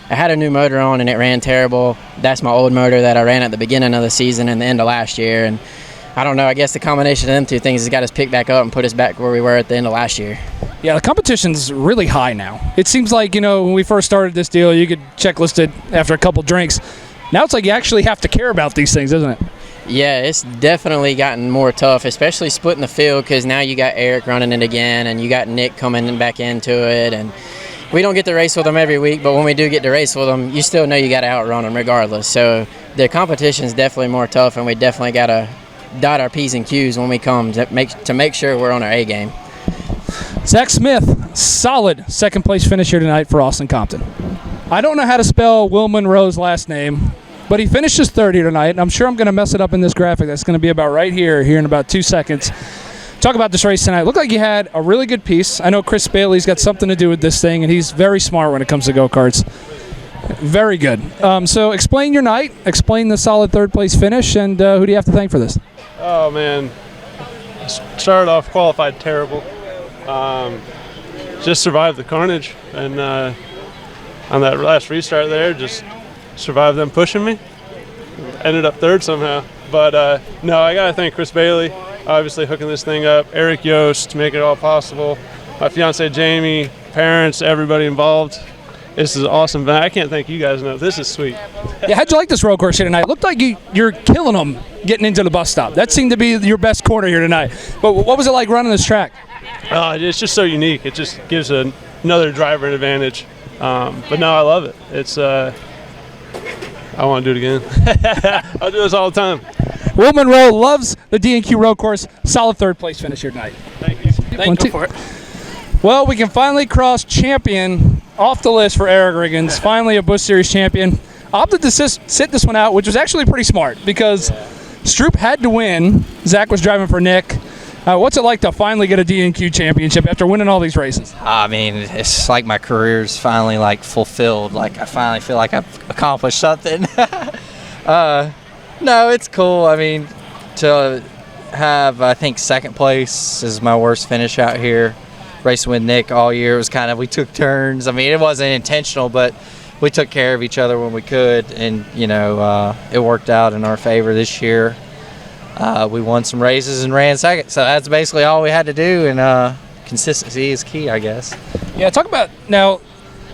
I had a new motor on and it ran terrible. That's my old motor that I ran at the beginning of the season and the end of last year. And I don't know, I guess the combination of them two things has got us picked back up and put us back where we were at the end of last year. Yeah, the competition's really high now. It seems like, when we first started this deal, you could checklist it after a couple drinks. Now it's like you actually have to care about these things, isn't it? Yeah, it's definitely gotten more tough, especially splitting the field, because now you got Eric running it again and you got Nick coming back into it. And we don't get to race with them every week, but when we do get to race with them, you still know you got to outrun them regardless. So the competition's definitely more tough, and we definitely got to dot our P's and Q's when we come to make sure we're on our A game. Zach Smith, solid second place finish here tonight for Austin Compton. I don't know how to spell Will Monroe's last name, but he finishes third here tonight, and I'm sure I'm going to mess it up in this graphic. That's going to be about right here in about 2 seconds. Talk about this race tonight. Looked like you had a really good piece. I know Chris Bailey's got something to do with this thing, and he's very smart when it comes to go-karts. Very good. So explain your night, explain the solid third place finish, and who do you have to thank for this? Oh, man. Started off qualified terrible. Just survived the carnage, and on that last restart there, just survived them pushing me. Ended up third somehow. But no, I got to thank Chris Bailey, obviously hooking this thing up, Eric Yost to make it all possible, my fiance Jamie, parents, everybody involved. This is awesome. I can't thank you guys enough. This is sweet. Yeah, how'd you like this road course here tonight? It looked like you're killing them getting into the bus stop. That seemed to be your best corner here tonight. But what was it like running this track? It's just so unique. It just gives another driver an advantage. But no, I love it. It's I want to do it again. I'll do this all the time. Will Monroe loves the DNQ road course. Solid third place finish here tonight. Thank you. Thank you for it. Well, we can finally cross champion off the list for Eric Riggins. Finally a Busch Series champion. Opted to sit this one out, which was actually pretty smart because Stroop had to win. Zach was driving for Nick. What's it like to finally get a DNQ championship after winning all these races? I mean, it's like my career's finally fulfilled. Like I finally feel like I've accomplished something. No, it's cool. I mean, to have, I think, second place is my worst finish out here. Racing with Nick all year, it was kind of, we took turns. I mean, it wasn't intentional, but we took care of each other when we could, and it worked out in our favor this year. We won some races and ran second, so that's basically all we had to do, and consistency is key, I guess. Yeah, talk about, now,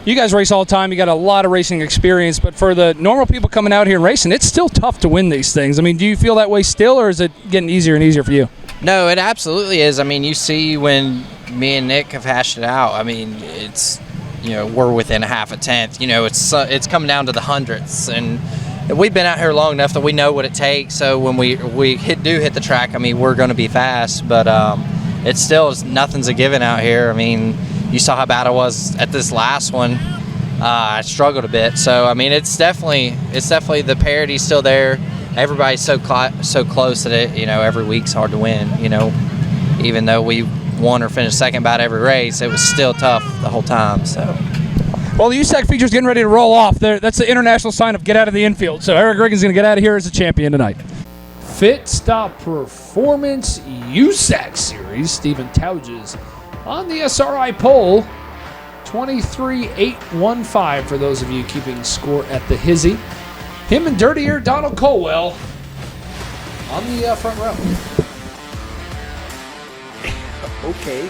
you guys race all the time, you got a lot of racing experience, but for the normal people coming out here and racing, it's still tough to win these things. I mean, do you feel that way still, or is it getting easier and easier for you? No, it absolutely is. I mean, you see when me and Nick have hashed it out, I mean, it's, we're within a half a tenth. It's coming down to the hundredths, and we've been out here long enough that we know what it takes. So when we do hit the track, I mean, we're going to be fast, but it's still, nothing's a given out here. I mean, you saw how bad I was at this last one. I struggled a bit. So, I mean, it's definitely the parity's still there. Everybody's so close that it, every week's hard to win. Even though we won or finished second about every race, it was still tough the whole time. So, well, the USAC feature's getting ready to roll off. That's the international sign of get out of the infield. So Eric Riggins is going to get out of here as a champion tonight. Fit Stop Performance USAC Series. Stephen Tauges on the SRI pole. 23.815 for those of you keeping score at the Hizzy. Him and Dirty Ear Donald Colwell on the front row. Okay.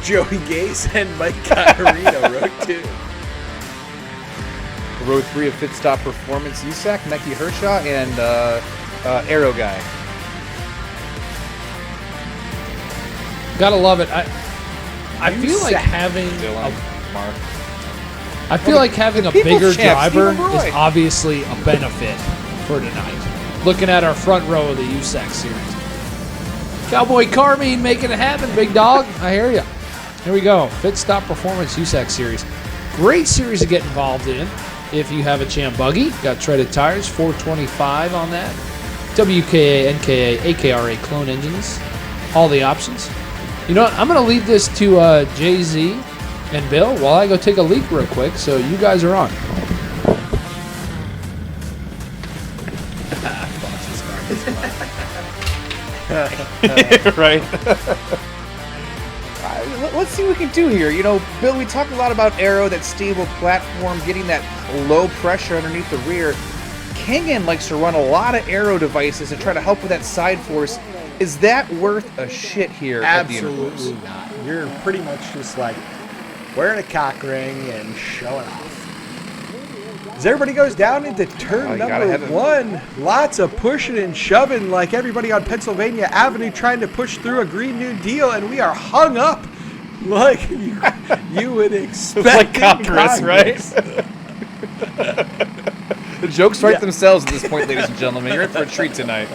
Joey Gase and Mike Catarino, row 2. Row 3 of Fit Stop Performance USAC, Becky Hershaw, and Arrow Guy. Gotta love it. I feel like having a bigger driver is obviously a benefit for tonight. Looking at our front row of the USAC series. Cowboy Carmine making it happen, big dog. I hear you. Here we go. Fit Stop Performance USAC series. Great series to get involved in if you have a Champ buggy. Got treaded tires, 425 on that. WKA, NKA, AKRA clone engines. All the options. You know what? I'm going to leave this to Jay-Z and Bill while I go take a leak real quick, so you guys are on. Right. let's see what we can do here. You know, Bill, we talk a lot about Aero, that stable platform, getting that low pressure underneath the rear. Kingan likes to run a lot of Aero devices to try to help with that side force. Is that worth a shit here? Absolutely not. You're pretty much just like wearing a cock ring and showing off. As everybody goes down into turn number 1, lots of pushing and shoving like everybody on Pennsylvania Avenue trying to push through a Green New Deal, and we are hung up like you would expect. Like Congress, right? The jokes write themselves at this point, ladies and gentlemen. You're in for a treat tonight.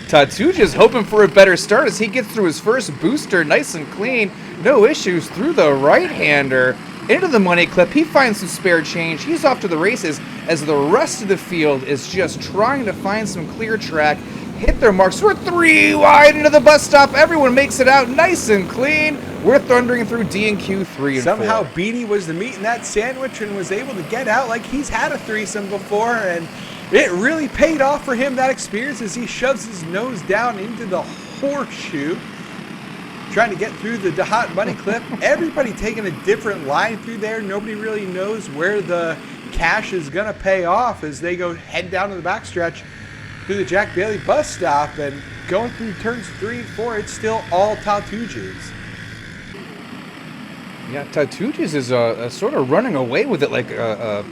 Tatuja's hoping for a better start as he gets through his first booster nice and clean. No issues through the right-hander. Into the money clip. He finds some spare change. He's off to the races as the rest of the field is just trying to find some clear track. Hit their marks. We're 3 wide into the bus stop. Everyone makes it out nice and clean. We're thundering through DNQ 3 and 4. Somehow Beatty was the meat in that sandwich and was able to get out like he's had a threesome before, and it really paid off for him, that experience, as he shoves his nose down into the horseshoe, trying to get through the hot money clip. Everybody taking a different line through there. Nobody really knows where the cash is going to pay off as they go head down to the backstretch through the Jack Bailey bus stop, and going through turns 3 and 4, it's still all Tatujas. Yeah, Tatujas is sort of running away with it like a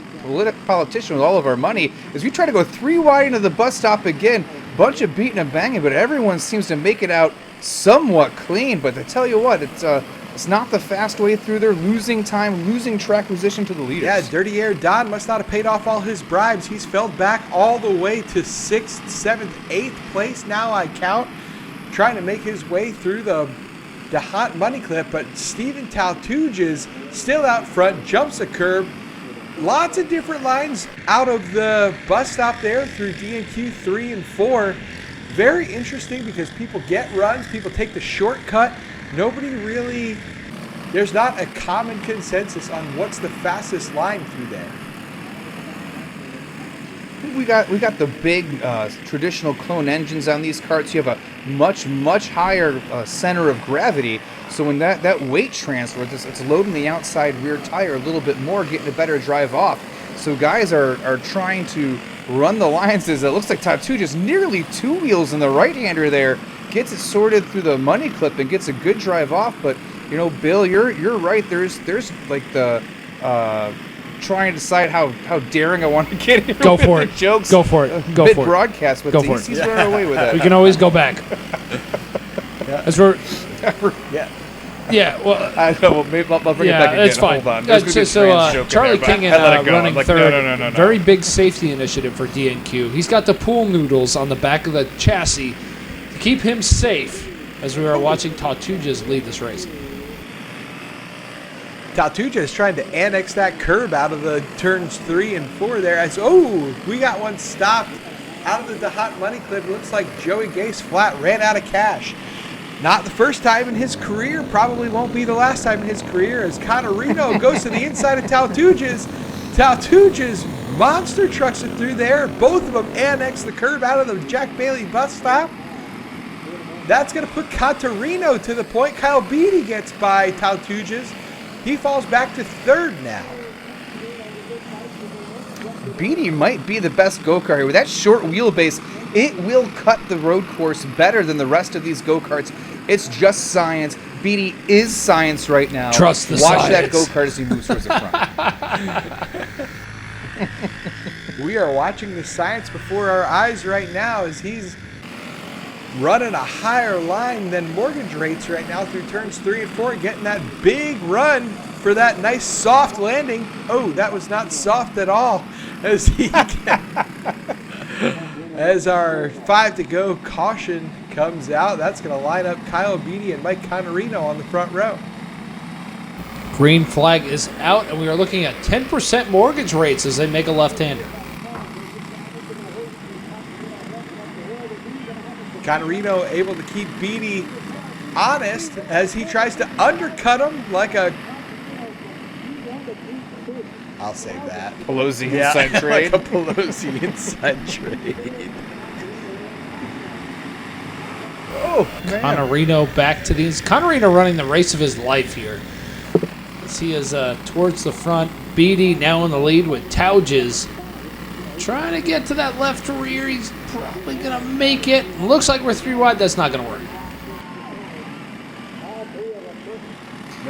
politician with all of our money. As we try to go 3 wide into the bus stop again, bunch of beating and banging, but everyone seems to make it out somewhat clean. But I tell you what, it's not the fast way through. They're losing time, losing track position to the leaders. Yeah, Dirty Air Don must not have paid off all his bribes. He's fell back all the way to 6th, 7th, 8th place now, I count, trying to make his way through the hot money clip. But Steven Tautujas still out front, jumps a curb. Lots of different lines out of the bus stop there through DNQ 3 and 4. Very interesting because people get runs, people take the shortcut. Nobody really, there's not a common consensus on what's the fastest line through there. We got the big traditional clone engines on these carts. You have a much higher center of gravity. So when that weight transfer, it's loading the outside rear tire a little bit more, getting a better drive off. So guys are trying to run the lines as it looks like Tatu just nearly 2 wheels in the right-hander there. Gets it sorted through the money clip and gets a good drive off. But, you know, Bill, you're right. There's like the trying to decide how daring I want to get here. Go for it. Jokes. Go for it. Go for it. Broadcast, but he's running away with that. We can always go back. As we're yeah, well, I know. Well, maybe I'll bring it back again. It's fine. Hold on. So Charlie Kingan running third. No. Very big safety initiative for DNQ. He's got the pool noodles on the back of the chassis to keep him safe as we are watching Tautujas lead this race. Tautuja is trying to annex that curb out of the turns 3 and 4 there. We got one stopped out of the hot money clip. Looks like Joey Gase flat ran out of cash. Not the first time in his career, probably won't be the last time in his career, as Connorino goes to the inside of Tautujas. Tautujas monster trucks it through there. Both of them annex the curb out of the Jack Bailey bus stop. That's going to put Connorino to the point. Kyle Beatty gets by Tautujas. He falls back to third now. Beatty might be the best go-kart here. With that short wheelbase, it will cut the road course better than the rest of these go-karts. It's just science. Beatty is science right now. Trust the Watch science. that go-kart as he moves towards the front. We are watching the science before our eyes right now as he's running a higher line than mortgage rates right now through turns 3 and 4, getting that big run for that nice soft landing. Oh, that was not soft at all. As our 5 to go caution comes out, that's going to line up Kyle Beatty and Mike Connorino on the front row. Green flag is out, and we are looking at 10% mortgage rates as they make a left-hander. Connorino able to keep Beatty honest as he tries to undercut him like a... I'll save that. Pelosi inside trade. Like a Pelosi inside trade. Oh, man. Connerino back to these. Connerino running the race of his life here. As he is towards the front. Beatty now in the lead with Tauges. Trying to get to that left rear. He's probably going to make it. Looks like we're 3 wide. That's not going to work.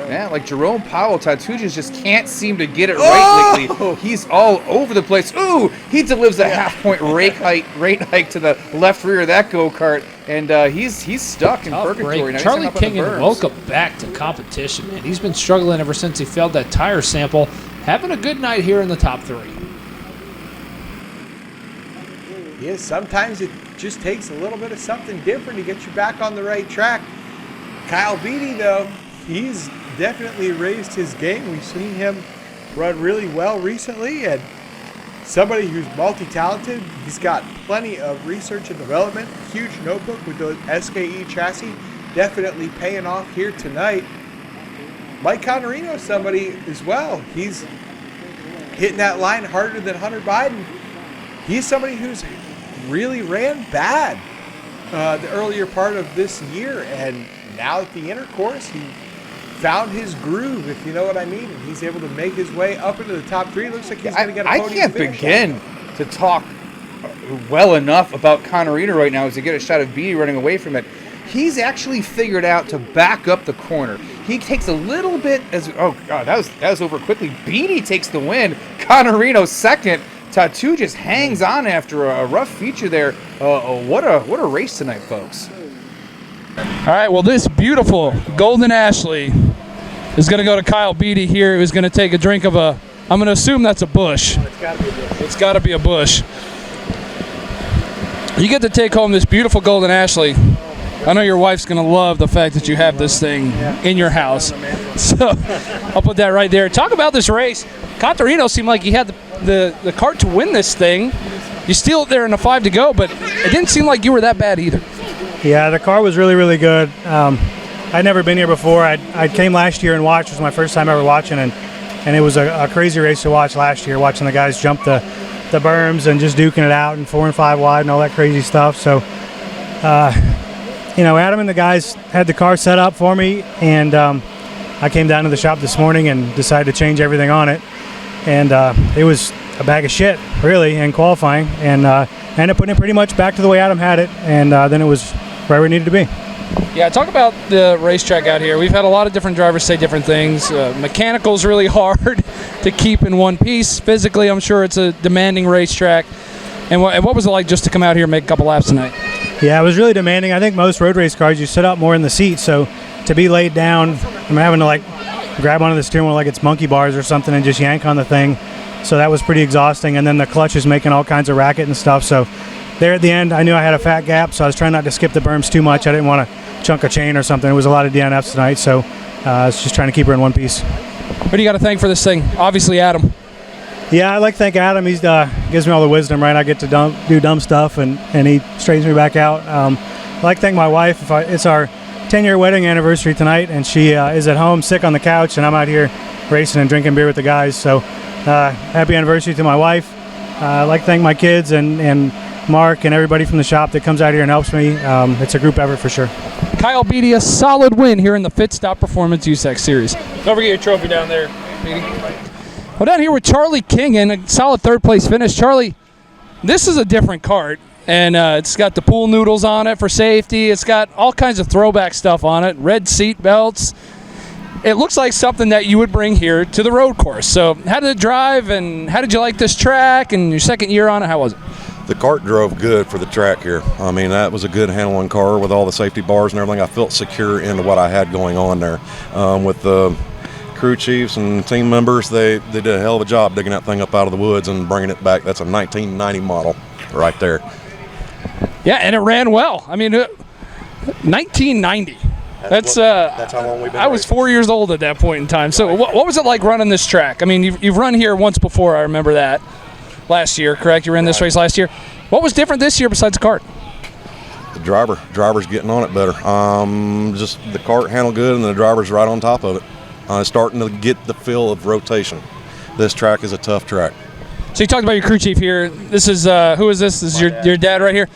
Man, like Jerome Powell, Tatujas just can't seem to get it right lately. He's all over the place. Ooh, he delivers a half-point rate hike to the left rear of that go-kart, and he's stuck in purgatory. Now Charlie he's up on the King, and berms. welcome back to competition, man. He's been struggling ever since he failed that tire sample. Having a good night here in the top 3. Yeah, sometimes it just takes a little bit of something different to get you back on the right track. Kyle Beatty, though, he's definitely raised his game. We've seen him run really well recently, and somebody who's multi-talented. He's got plenty of research and development, huge notebook with the SKE chassis, definitely paying off here tonight. Mike Connerino, somebody as well. He's hitting that line harder than Hunter Biden. He's somebody who's really ran bad the earlier part of this year, and now at the intercourse, he found his groove, if you know what I mean, and he's able to make his way up into the top 3. Looks like he's going to get a podium I can't finish. begin to talk well enough about Connerino right now as to get a shot of Beatty running away from it. He's actually figured out to back up the corner. He takes a little bit as that was over quickly. Beatty takes the win. Connerino second. Tatu just hangs on after a rough feature there. What a race tonight, folks. All right, well, this beautiful Golden Ashley is going to go to Kyle Beatty here, who's going to take a drink of I'm going to assume that's a Busch. It's got to be a Busch. You get to take home this beautiful Golden Ashley. I know your wife's going to love the fact that you have this thing in your house. So I'll put that right there. Talk about this race. Connerino seemed like he had the cart to win this thing. You steal it there in the 5 to go, but it didn't seem like you were that bad either. Yeah, the car was really, really good. I'd never been here before. I came last year and watched. It was my first time ever watching, and it was a crazy race to watch last year, watching the guys jump the berms and just duking it out and 4 and 5 wide and all that crazy stuff. So, Adam and the guys had the car set up for me, and I came down to the shop this morning and decided to change everything on it. And it was a bag of shit, really, in qualifying, and ended up putting it pretty much back to the way Adam had it, and then it was where we needed to be. Yeah, talk about the racetrack out here. We've had a lot of different drivers say different things. Mechanical's really hard to keep in one piece. Physically, I'm sure it's a demanding racetrack. And what was it like just to come out here and make a couple laps tonight? Yeah, it was really demanding. I think most road race cars, you sit up more in the seat, so to be laid down, I'm having to grab onto the steering wheel like it's monkey bars or something and just yank on the thing. So that was pretty exhausting. And then the clutch is making all kinds of racket and stuff. So there at the end, I knew I had a fat gap, so I was trying not to skip the berms too much. I didn't want to chunk a chain or something. It was a lot of DNFs tonight, so I was just trying to keep her in one piece. Who do you got to thank for this thing? Obviously, Adam. Yeah, I'd like to thank Adam. He gives me all the wisdom, right? I get to do dumb stuff, and he straightens me back out. I'd like to thank my wife. It's our 10-year wedding anniversary tonight, and she is at home sick on the couch, and I'm out here racing and drinking beer with the guys. So happy anniversary to my wife. I'd like to thank my kids and Mark and everybody from the shop that comes out here and helps me. It's a group effort for sure. Kyle Beatty, a solid win here in the Fit Stop Performance USAC Series. Don't forget your trophy down there, Beatty. Well, down here with Charlie King and a solid third-place finish. Charlie, this is a different kart, and it's got the pool noodles on it for safety. It's got all kinds of throwback stuff on it, red seat belts. It looks like something that you would bring here to the road course. So how did it drive, and how did you like this track, and your second year on it, how was it? The kart drove good for the track here. I mean, that was a good handling car with all the safety bars and everything. I felt secure into what I had going on there. With the crew chiefs and team members, they did a hell of a job digging that thing up out of the woods and bringing it back. That's a 1990 model right there. Yeah, and it ran well. I mean, 1990. That's how long we've been I was 4 years old at that point in time. So what was it like running this track? I mean, you've run here once before, I remember that. Last year, correct? You ran this race last year. What was different this year besides the kart? The driver's getting on it better. Just the kart handled good, and the driver's right on top of it. Starting to get the feel of rotation. This track is a tough track. So you talked about your crew chief here. This is who is this? This is your dad right here.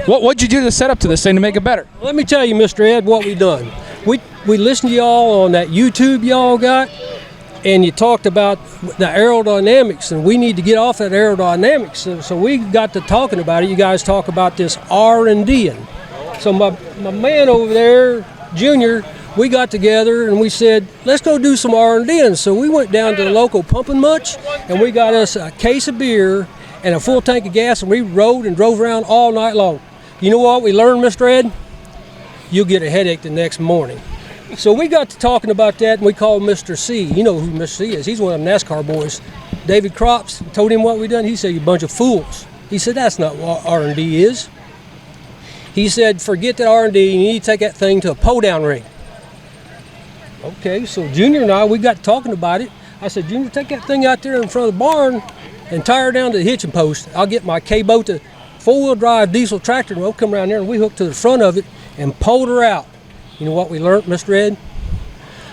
What'd you do to set up to this thing to make it better? Let me tell you, Mr. Ed, what we done. We listened to y'all on that YouTube y'all got, and you talked about the aerodynamics, and we need to get off that aerodynamics. So we got to talking about it. You guys talk about this R&D-ing. So my man over there, Junior, we got together and we said, let's go do some R&D-ing. So we went down to the local Pumpin' Much, and we got us a case of beer and a full tank of gas, and we rode and drove around all night long. You know what we learned, Mr. Ed? You'll get a headache the next morning. So we got to talking about that, and we called Mr. C. You know who Mr. C is. He's one of them NASCAR boys. David Crops told him what we done. He said, you bunch of fools. He said, that's not what R&D is. He said, forget that R&D. You need to take that thing to a pull-down rig. Okay, so Junior and I, we got talking about it. I said, Junior, take that thing out there in front of the barn and tie her down to the hitching post. I'll get my K-boat, the four-wheel drive diesel tractor, and we'll come around there and we hook to the front of it and pulled her out. You know what we learned, Mr. Ed?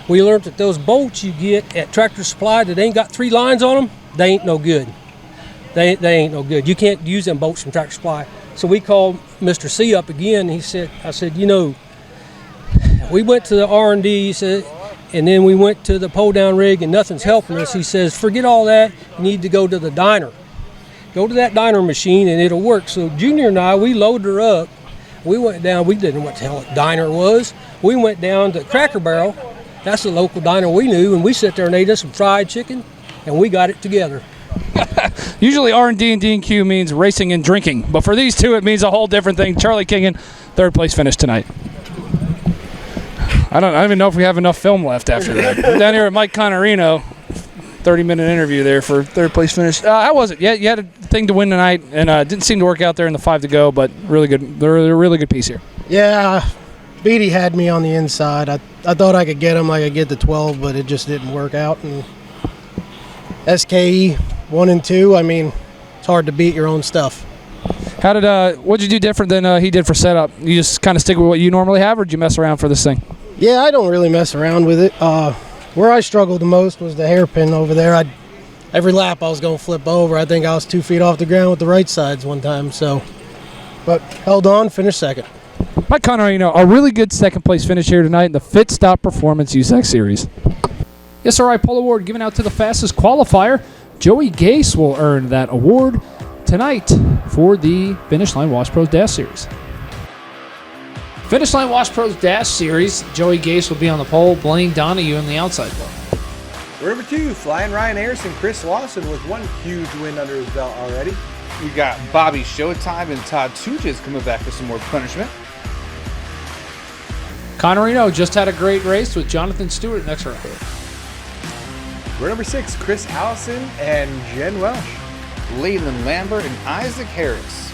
We learned that those bolts you get at Tractor Supply that ain't got 3 lines on them, they ain't no good. They ain't no good. You can't use them bolts from Tractor Supply. So we called Mr. C up again. I said, you know, we went to the R&D, he said, and then we went to the pull-down rig and nothing's helping us. He says, forget all that. You need to go to the diner. Go to that diner machine and it'll work. So Junior and I, we loaded her up. We went down, we didn't know what the hell a diner was. We went down to Cracker Barrel. That's the local diner we knew, and we sat there and ate us some fried chicken, and we got it together. Usually R&D and DNQ means racing and drinking, but for these two, it means a whole different thing. Charlie Kingen, 3rd place finish tonight. I don't even know if we have enough film left after that. Down here at Mike Connorino, 30-minute interview there for 3rd place finish. How was it? Yeah, you had a thing to win tonight, and didn't seem to work out there in the 5 to go, but really good piece here. Yeah, Beatty had me on the inside. I thought I could get him, I could get the 12, but it just didn't work out. And SKE 1 and 2, I mean, it's hard to beat your own stuff. What'd you do different than he did for setup? You just kind of stick with what you normally have, or did you mess around for this thing? Yeah, I don't really mess around with it. Where I struggled the most was the hairpin over there. Every lap I was going to flip over. I think I was 2 feet off the ground with the right sides one time. But held on, finished second. Mike Connorino, a really good 2nd place finish here tonight in the Fit Stop Performance USAC Series. SRI Pole Award given out to the fastest qualifier. Joey Gase will earn that award tonight for the Finish Line Wash Pros Dash Series. Finish Line Wash Pros Dash Series, Joey Gase will be on the pole, Blaine Donahue in the outside pole. Number 2, flying Ryan Harrison, Chris Lawson with 1 huge win under his belt already. We got Bobby Showtime and Todd Tujes coming back for some more punishment. Connorino just had a great race with Jonathan Stewart next round. We're number 6, Chris Allison and Jen Welsh. Leyland Lambert and Isaac Harris.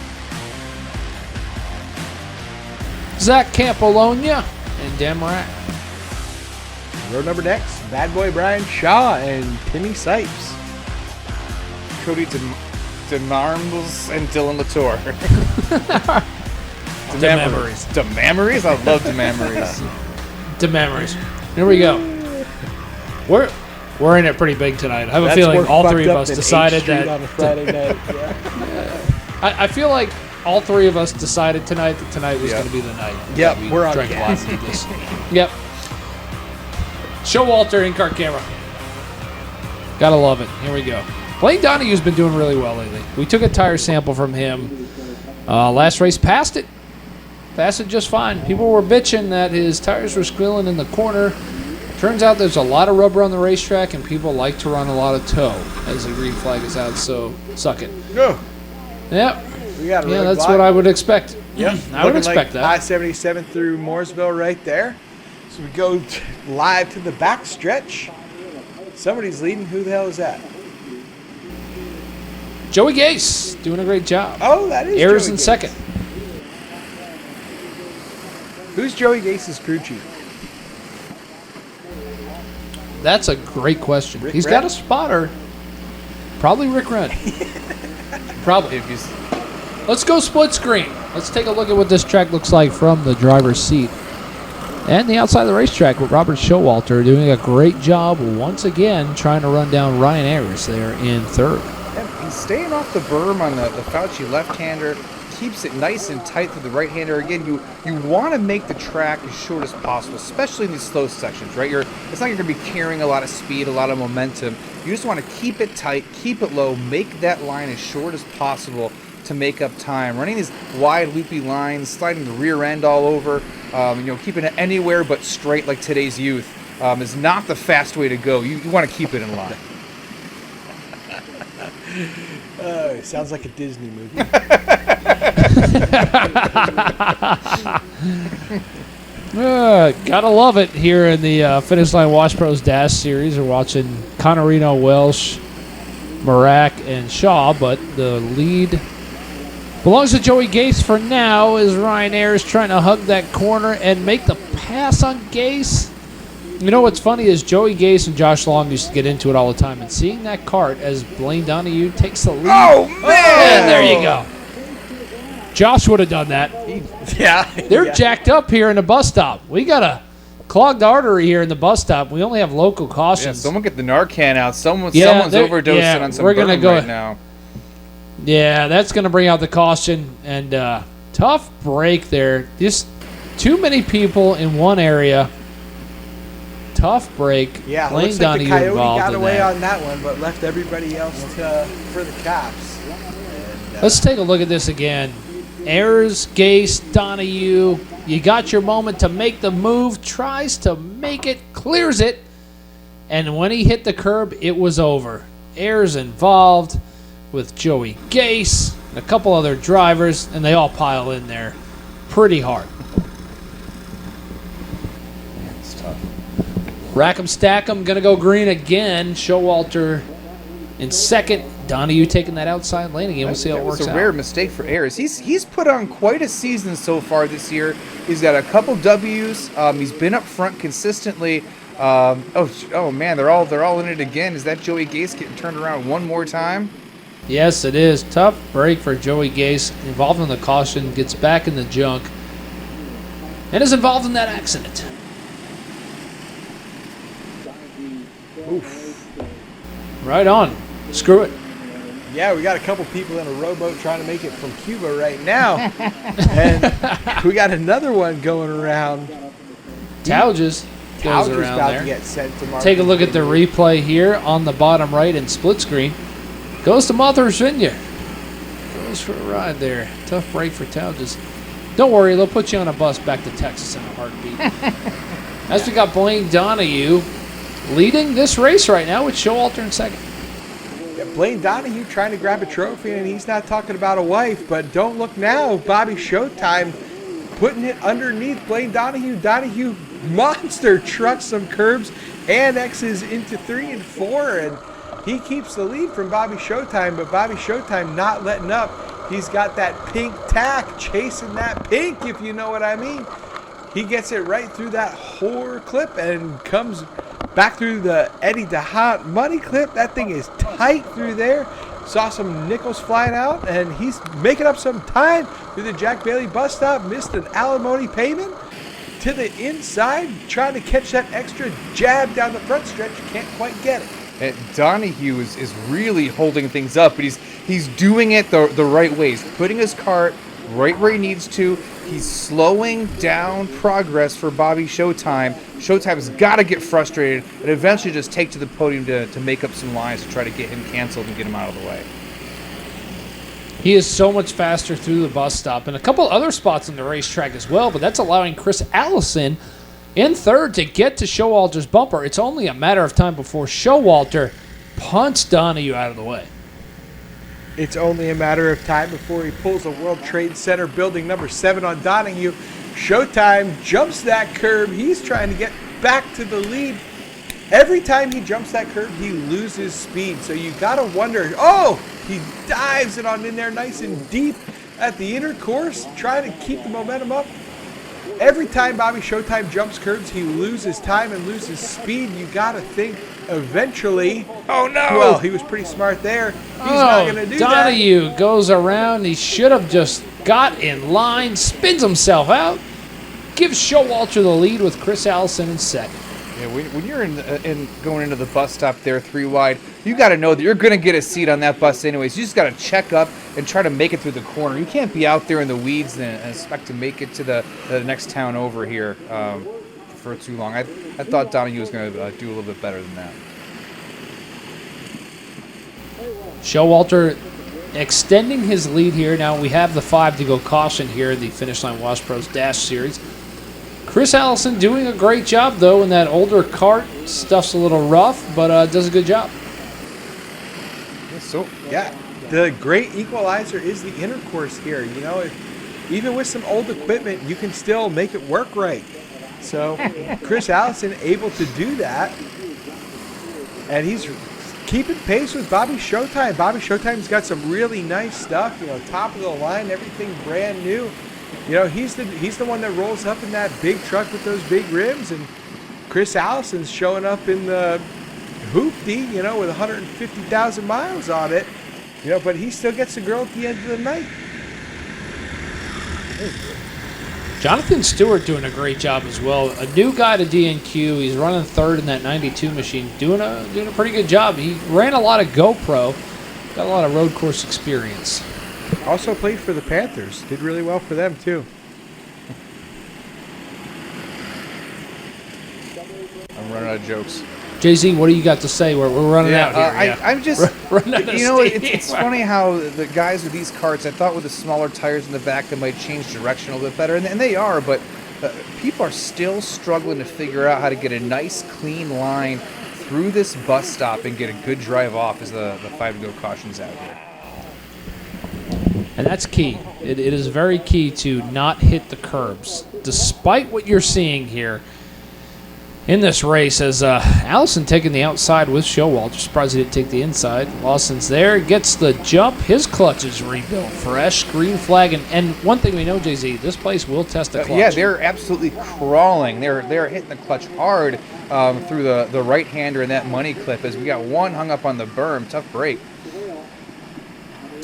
Zach Campolonia and Dan Morak. Road number next, Bad Boy Brian Shaw and Timmy Sipes. Cody DeMarmbles and Dylan Latour. DeMemories. DeMemories? I love DeMemories. DeMemories. Here we go. We're in it pretty big tonight. I have a feeling all 3 of us decided that on a Friday night. Yeah. I feel like all 3 of us decided tonight that tonight was going to be the night. Yep, we're on drank gas. lots of this. Yep. Showalter in-car camera. Gotta love it. Here we go. Blaine Donahue's been doing really well lately. We took a tire sample from him. Last race, passed it. Passed it just fine. People were bitching that his tires were squealing in the corner. Turns out there's a lot of rubber on the racetrack, and people like to run a lot of tow as the green flag is out, so suck it. Go. Yep. We got a yeah, red that's flag. what I would expect. Yep. I would expect that. I-77 through Mooresville right there. So we go live to the back stretch. Somebody's leading. Who the hell is that? Joey Gase doing a great job. Oh, that is Ayers Joey in Gase. second. Who's Joey Gase's crew chief? That's a great question. Rick He's Wren? got a spotter. Probably Rick Wren. Probably. Let's go split screen. Let's take a look at what this track looks like from the driver's seat. And the outside of the racetrack with Robert Showalter doing a great job once again trying to run down Ryan Ayers there in third. And he's staying off the berm on the Fauci left-hander. keeps it nice and tight through the right-hander. Again, you want to make the track as short as possible, especially in these slow sections, right? It's not you're going to be carrying a lot of speed, a lot of momentum. You just want to keep it tight, keep it low, make that line as short as possible to make up time. Running these wide, loopy lines, sliding the rear end all over, keeping it anywhere but straight like today's youth is not the fast way to go. You want to keep it in line. It sounds like a Disney movie. Gotta love it here in the Finish Line Wash Pros Dash Series. We're watching Connerino, Welsh, Marak, and Shaw, but the lead belongs to Joey Gase for now as Ryan Ayers trying to hug that corner and make the pass on Gase. You know what's funny is Joey Gase and Josh Long used to get into it all the time, and seeing that cart as Blaine Donahue takes the lead. Oh, man! And there you go. Josh would have done that. They're jacked up here in the bus stop. We got a clogged artery here in the bus stop. We only have local cautions. Yeah, someone get the Narcan out. Someone's overdosing on some bourbon right now. Yeah, that's going to bring out the caution. And tough break there. Just too many people in one area. Tough break. Yeah, Blaine looks like the Donahue Coyote got in away that. on that one, but left everybody else for the Caps. And, Let's take a look at this again. Ayers, Gase, Donahue. You got your moment to make the move. Tries to make it, clears it. And when he hit the curb, it was over. Ayers involved with Joey Gase and a couple other drivers, and they all pile in there pretty hard. It's tough. Rack 'em, stack 'em, gonna go green again. Showalter in second. Donahue taking that outside lane again. We'll see how it works It's a out. rare mistake for Ayers. He's put on quite a season so far this year. He's got a couple W's. He's been up front consistently. Oh man, they're all in it again. Is that Joey Gase getting turned around one more time? Yes, it is. Tough break for Joey Gase. Involved in the caution, gets back in the junk, and is involved in that accident. Oof. Right on. Screw it. Yeah, we got a couple people in a rowboat trying to make it from Cuba right now. And we got another one going around. Tauges goes Tauger's around about there. to get sent to Mark. Take a look at the replay here on the bottom right in split screen. Goes to Martha's Vineyard. Goes for a ride there. Tough break for Tauges. Don't worry, they'll put you on a bus back to Texas in a heartbeat. As we got Blaine Donahue leading this race right now with Showalter in second. Yeah, Blaine Donahue trying to grab a trophy, and he's not talking about a wife, but don't look now. Bobby Showtime putting it underneath Blaine Donahue. Donahue monster trucks some curbs and X's into 3 and 4, and he keeps the lead from Bobby Showtime, but Bobby Showtime not letting up. He's got that pink tack, chasing that pink, if you know what I mean. He gets it right through that whore clip and comes back through the Eddie DeHaan money clip. That thing is tight through there. Saw some nickels flying out, and he's making up some time through the Jack Bailey bus stop. Missed an alimony payment to the inside, trying to catch that extra jab down the front stretch. Can't quite get it. And Donahue is really holding things up, but he's doing it the right way. He's putting his cart right where he needs to. He's slowing down progress for Bobby Showtime. Showtime's got to get frustrated and eventually just take to the podium to make up some lines to try to get him canceled and get him out of the way. He is so much faster through the bus stop and a couple other spots on the racetrack as well, but that's allowing Chris Allison in third to get to Showalter's bumper. It's only a matter of time before Showalter punts Donahue out of the way. It's only a matter of time before he pulls a World Trade Center building number 7 on Donahue. Showtime jumps that curb. He's trying to get back to the lead. Every time he jumps that curb, he loses speed. So you got to wonder, he dives it on in there nice and deep at the inner course, trying to keep the momentum up. Every time Bobby Showtime jumps curbs, he loses time and loses speed. You got to think eventually. Oh, no. Well, he was pretty smart there. He's not going to do Donahue goes around. He should have just got in line, spins himself out, gives Showalter the lead with Chris Allison in second. Yeah, when you're in going into the bus stop there 3 wide, you got to know that you're going to get a seat on that bus anyways. You just got to check up and try to make it through the corner. You can't be out there in the weeds and expect to make it to the next town over here for too long. I thought Donahue was going to do a little bit better than that. Showalter extending his lead here. Now we have the 5 to go caution here in the Finish Line Wash Pros Dash Series. Chris Allison doing a great job, though, in that older cart. Stuff's a little rough, but does a good job. So, yeah, the great equalizer is the intercourse here. You know, even with some old equipment, you can still make it work right. So, Chris Allison able to do that. And he's keeping pace with Bobby Showtime. Bobby Showtime's got some really nice stuff, you know, top of the line, everything brand new. You know, he's the one that rolls up in that big truck with those big rims, and Chris Allison's showing up in the hoopty, you know, with 150,000 miles on it. You know, but he still gets the girl at the end of the night. Jonathan Stewart doing a great job as well. A new guy to DNQ. He's running third in that 92 machine, doing a pretty good job. He ran a lot of GoPro, got a lot of road course experience. Also played for the Panthers. Did really well for them, too. I'm running out of jokes. JZ, what do you got to say? We're running out here. I'm just, you know, it's funny how the guys with these carts, I thought with the smaller tires in the back, they might change direction a little bit better, and they are, but people are still struggling to figure out how to get a nice, clean line through this bus stop and get a good drive off as the 5 to go cautions out here. And that's key. It is very key to not hit the curbs. Despite what you're seeing here in this race, as Allison taking the outside with Showalter. Surprised he didn't take the inside. Lawson's there, gets the jump. His clutch is rebuilt. Fresh, green flag. And one thing we know, JZ, this place will test the clutch. Yeah, they're absolutely crawling. They're hitting the clutch hard through the right-hander in that money clip as we got one hung up on the berm. Tough break.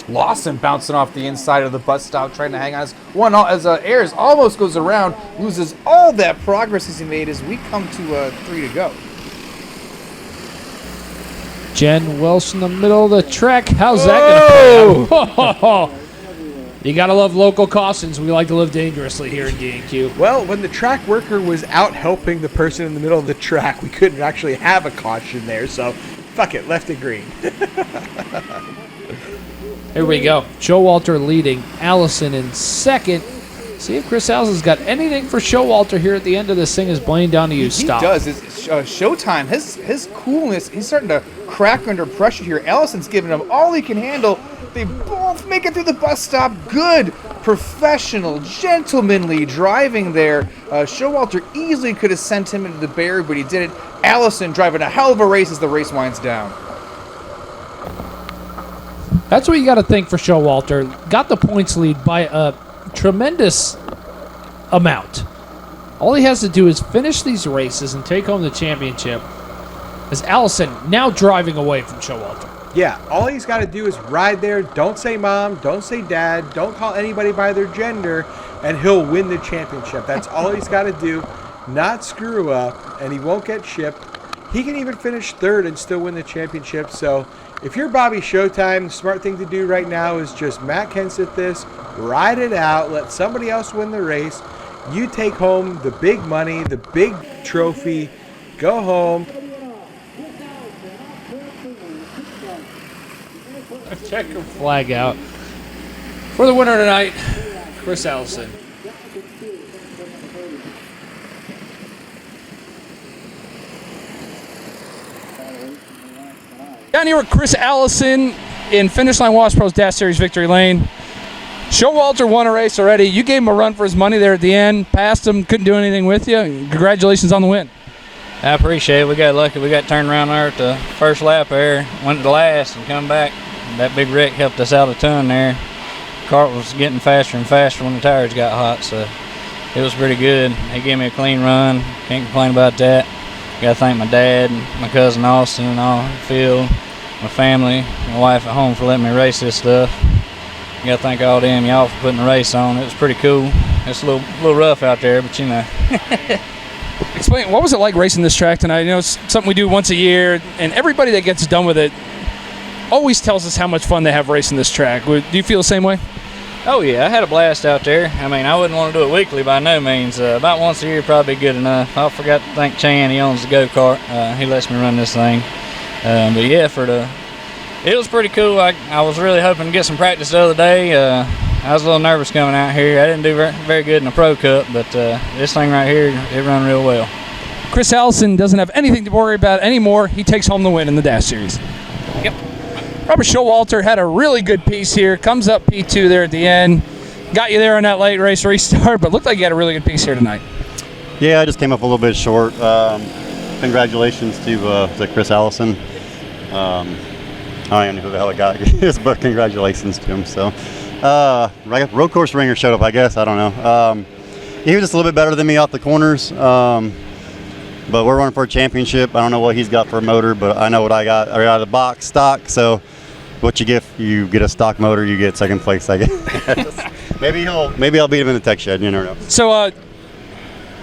Lawson bouncing off the inside of the bus stop, trying to hang on as Ayers almost goes around, loses all that progress as he made as we come to 3 to go. Jen Welsh in the middle of the track. How's that going to play out? You got to love local cautions. We like to live dangerously here in DNQ. Well, when the track worker was out helping the person in the middle of the track, we couldn't actually have a caution there, so fuck it, left it green. Here we go. Showalter leading. Allison in second. See if Chris Allison's got anything for Showalter here at the end of this thing as Blaine Donahue stops. He does. It's Showtime. His coolness, he's starting to crack under pressure here. Allison's giving him all he can handle. They both make it through the bus stop. Good, professional, gentlemanly driving there. Showalter easily could have sent him into the barrier, but he didn't. Allison driving a hell of a race as the race winds down. That's what you got to think for Showalter. Got the points lead by a tremendous amount. All he has to do is finish these races and take home the championship. As Allison now driving away from Showalter. Yeah, all he's got to do is ride there. Don't say mom, don't say dad, don't call anybody by their gender, and he'll win the championship. That's all he's got to do. Not screw up, and he won't get shipped. He can even finish third and still win the championship. So if you're Bobby Showtime, the smart thing to do right now is just Matt Kenseth this, ride it out, let somebody else win the race. You take home the big money, the big trophy, go home. Checker flag out. For the winner tonight, Chris Allison. Down here with Chris Allison in Finish Line Wash Pros Dash Series Victory Lane. Showalter won a race already. You gave him a run for his money there at the end. Passed him, couldn't do anything with you. Congratulations on the win. I appreciate it. We got lucky. We got turned around there at the first lap there. Went to last and come back. That big wreck helped us out a ton there. Cart was getting faster and faster when the tires got hot, so it was pretty good. He gave me a clean run. Can't complain about that. Got to thank my dad, my cousin Austin, and all, Phil, my family, my wife at home for letting me race this stuff. Got to thank all them y'all for putting the race on. It was pretty cool. It's a little rough out there, but you know. Explain, what was it like racing this track tonight? You know, it's something we do once a year, and everybody that gets done with it always tells us how much fun they have racing this track. Do you feel the same way? Oh, yeah, I had a blast out there. I mean, I wouldn't want to do it weekly by no means. About once a year probably good enough. I forgot to thank Chan. He owns the go-kart. He lets me run this thing. But, yeah, it was pretty cool. I was really hoping to get some practice the other day. I was a little nervous coming out here. I didn't do very good in the Pro Cup, but this thing right here, it ran real well. Chris Allison doesn't have anything to worry about anymore. He takes home the win in the Dash Series. Yep. Robert Showalter had a really good piece here. Comes up P2 there at the end. Got you there on that late race restart, but looked like you had a really good piece here tonight. Yeah, I just came up a little bit short. Congratulations to Chris Allison. I don't even know who the hell the guy is, but congratulations to him. So, road course ringer showed up, I guess. I don't know. He was just a little bit better than me off the corners. But we're running for a championship. I don't know what he's got for a motor, but I know what I got. I got out of the box stock. So, what you get a stock motor, you get second place, I guess. maybe I'll beat him in the tech shed. You never know. So,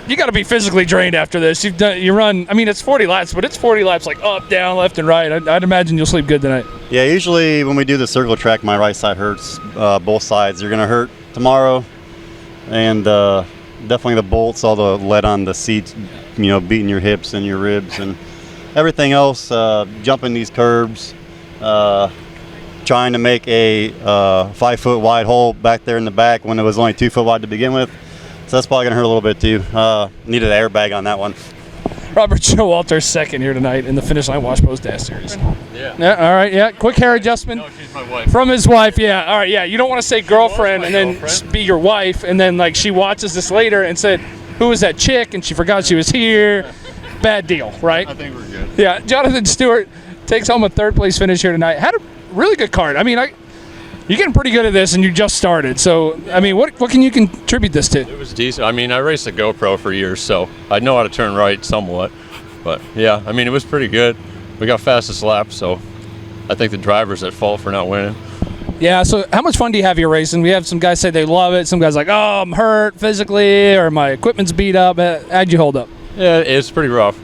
you got to be physically drained after this. You run. I mean, it's 40 laps, but it's 40 laps like up, down, left, and right. I'd imagine you'll sleep good tonight. Yeah, usually when we do the circle track, my right side hurts. Both sides are gonna hurt tomorrow, and definitely the bolts, all the lead on the seats, beating your hips and your ribs and everything else. Jumping these curbs, trying to make a 5 foot wide hole back there in the back when it was only 2 foot wide to begin with. So that's probably gonna hurt a little bit too. Needed an airbag on that one. Robert Showalter second here tonight in the Finish Line Wash Pros Dash Series. Yeah. All right. Yeah. Quick hair adjustment. No, she's my wife. From his wife. Yeah. All right. Yeah. You don't want to say girlfriend and then be your wife, and then like she watches this later and said, "Who was that chick?" and she forgot she was here. Bad deal, right? I think we're good. Yeah. Jonathan Stewart takes home a third place finish here tonight. Had a really good card. I mean, you're getting pretty good at this, and you just started. So, I mean, what can you contribute this to? It was decent. I mean, I raced a GoPro for years, so I know how to turn right somewhat. But, yeah, I mean, it was pretty good. We got fastest lap, so I think the driver's at fault for not winning. Yeah, so how much fun do you have here racing? We have some guys say they love it. Some guys like, oh, I'm hurt physically, or my equipment's beat up. How'd you hold up? Yeah, it's pretty rough.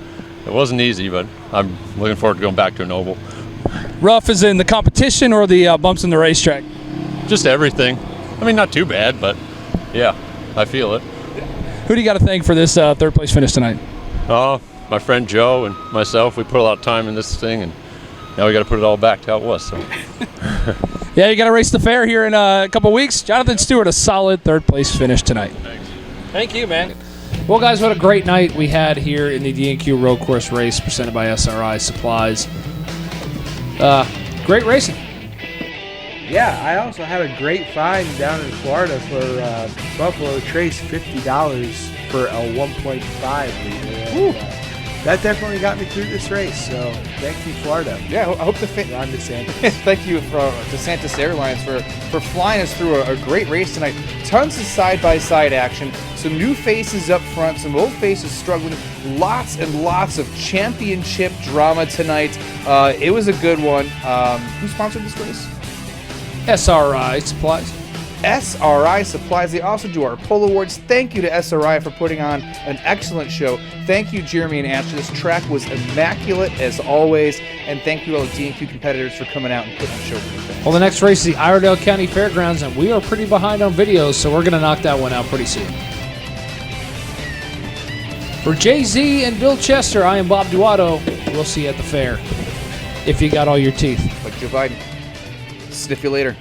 It wasn't easy, but I'm looking forward to going back to an oval. Rough is in the competition or the bumps in the racetrack? Just everything. I mean, not too bad, but yeah, I feel it. Who do you got to thank for this third place finish tonight? My friend Joe and myself. We put a lot of time in this thing, and now we got to put it all back to how it was. So. Yeah, you got to race the fair here in a couple weeks. Jonathan Stewart, a solid third place finish tonight. Thanks. Thank you, man. Well, guys, what a great night we had here in the DNQ Road Course race presented by SRI Supplies. Great racing. Yeah, I also had a great find down in Florida for Buffalo Trace, $50 for a 1.5 liter. That definitely got me through this race. So thank you, Florida. Yeah, I hope Ron DeSantis. Thank you for DeSantis Airlines for flying us through a great race tonight. Tons of side-by-side action. Some new faces up front. Some old faces struggling. Lots and lots of championship drama tonight. It was a good one. Who sponsored this race? SRI Supplies. SRI Supplies. They also do our poll awards. Thank you to SRI for putting on an excellent show. Thank you, Jeremy and Ashley. This track was immaculate as always. And thank you all the DNQ competitors for coming out and putting on a show for the fans. Well, the next race is the Iredell County Fairgrounds, and we are pretty behind on videos, so we're going to knock that one out pretty soon. For Jay-Z and Bill Chester, I am Bob Duato. We'll see you at the fair, if you got all your teeth. Like Joe Biden. Sniff you later.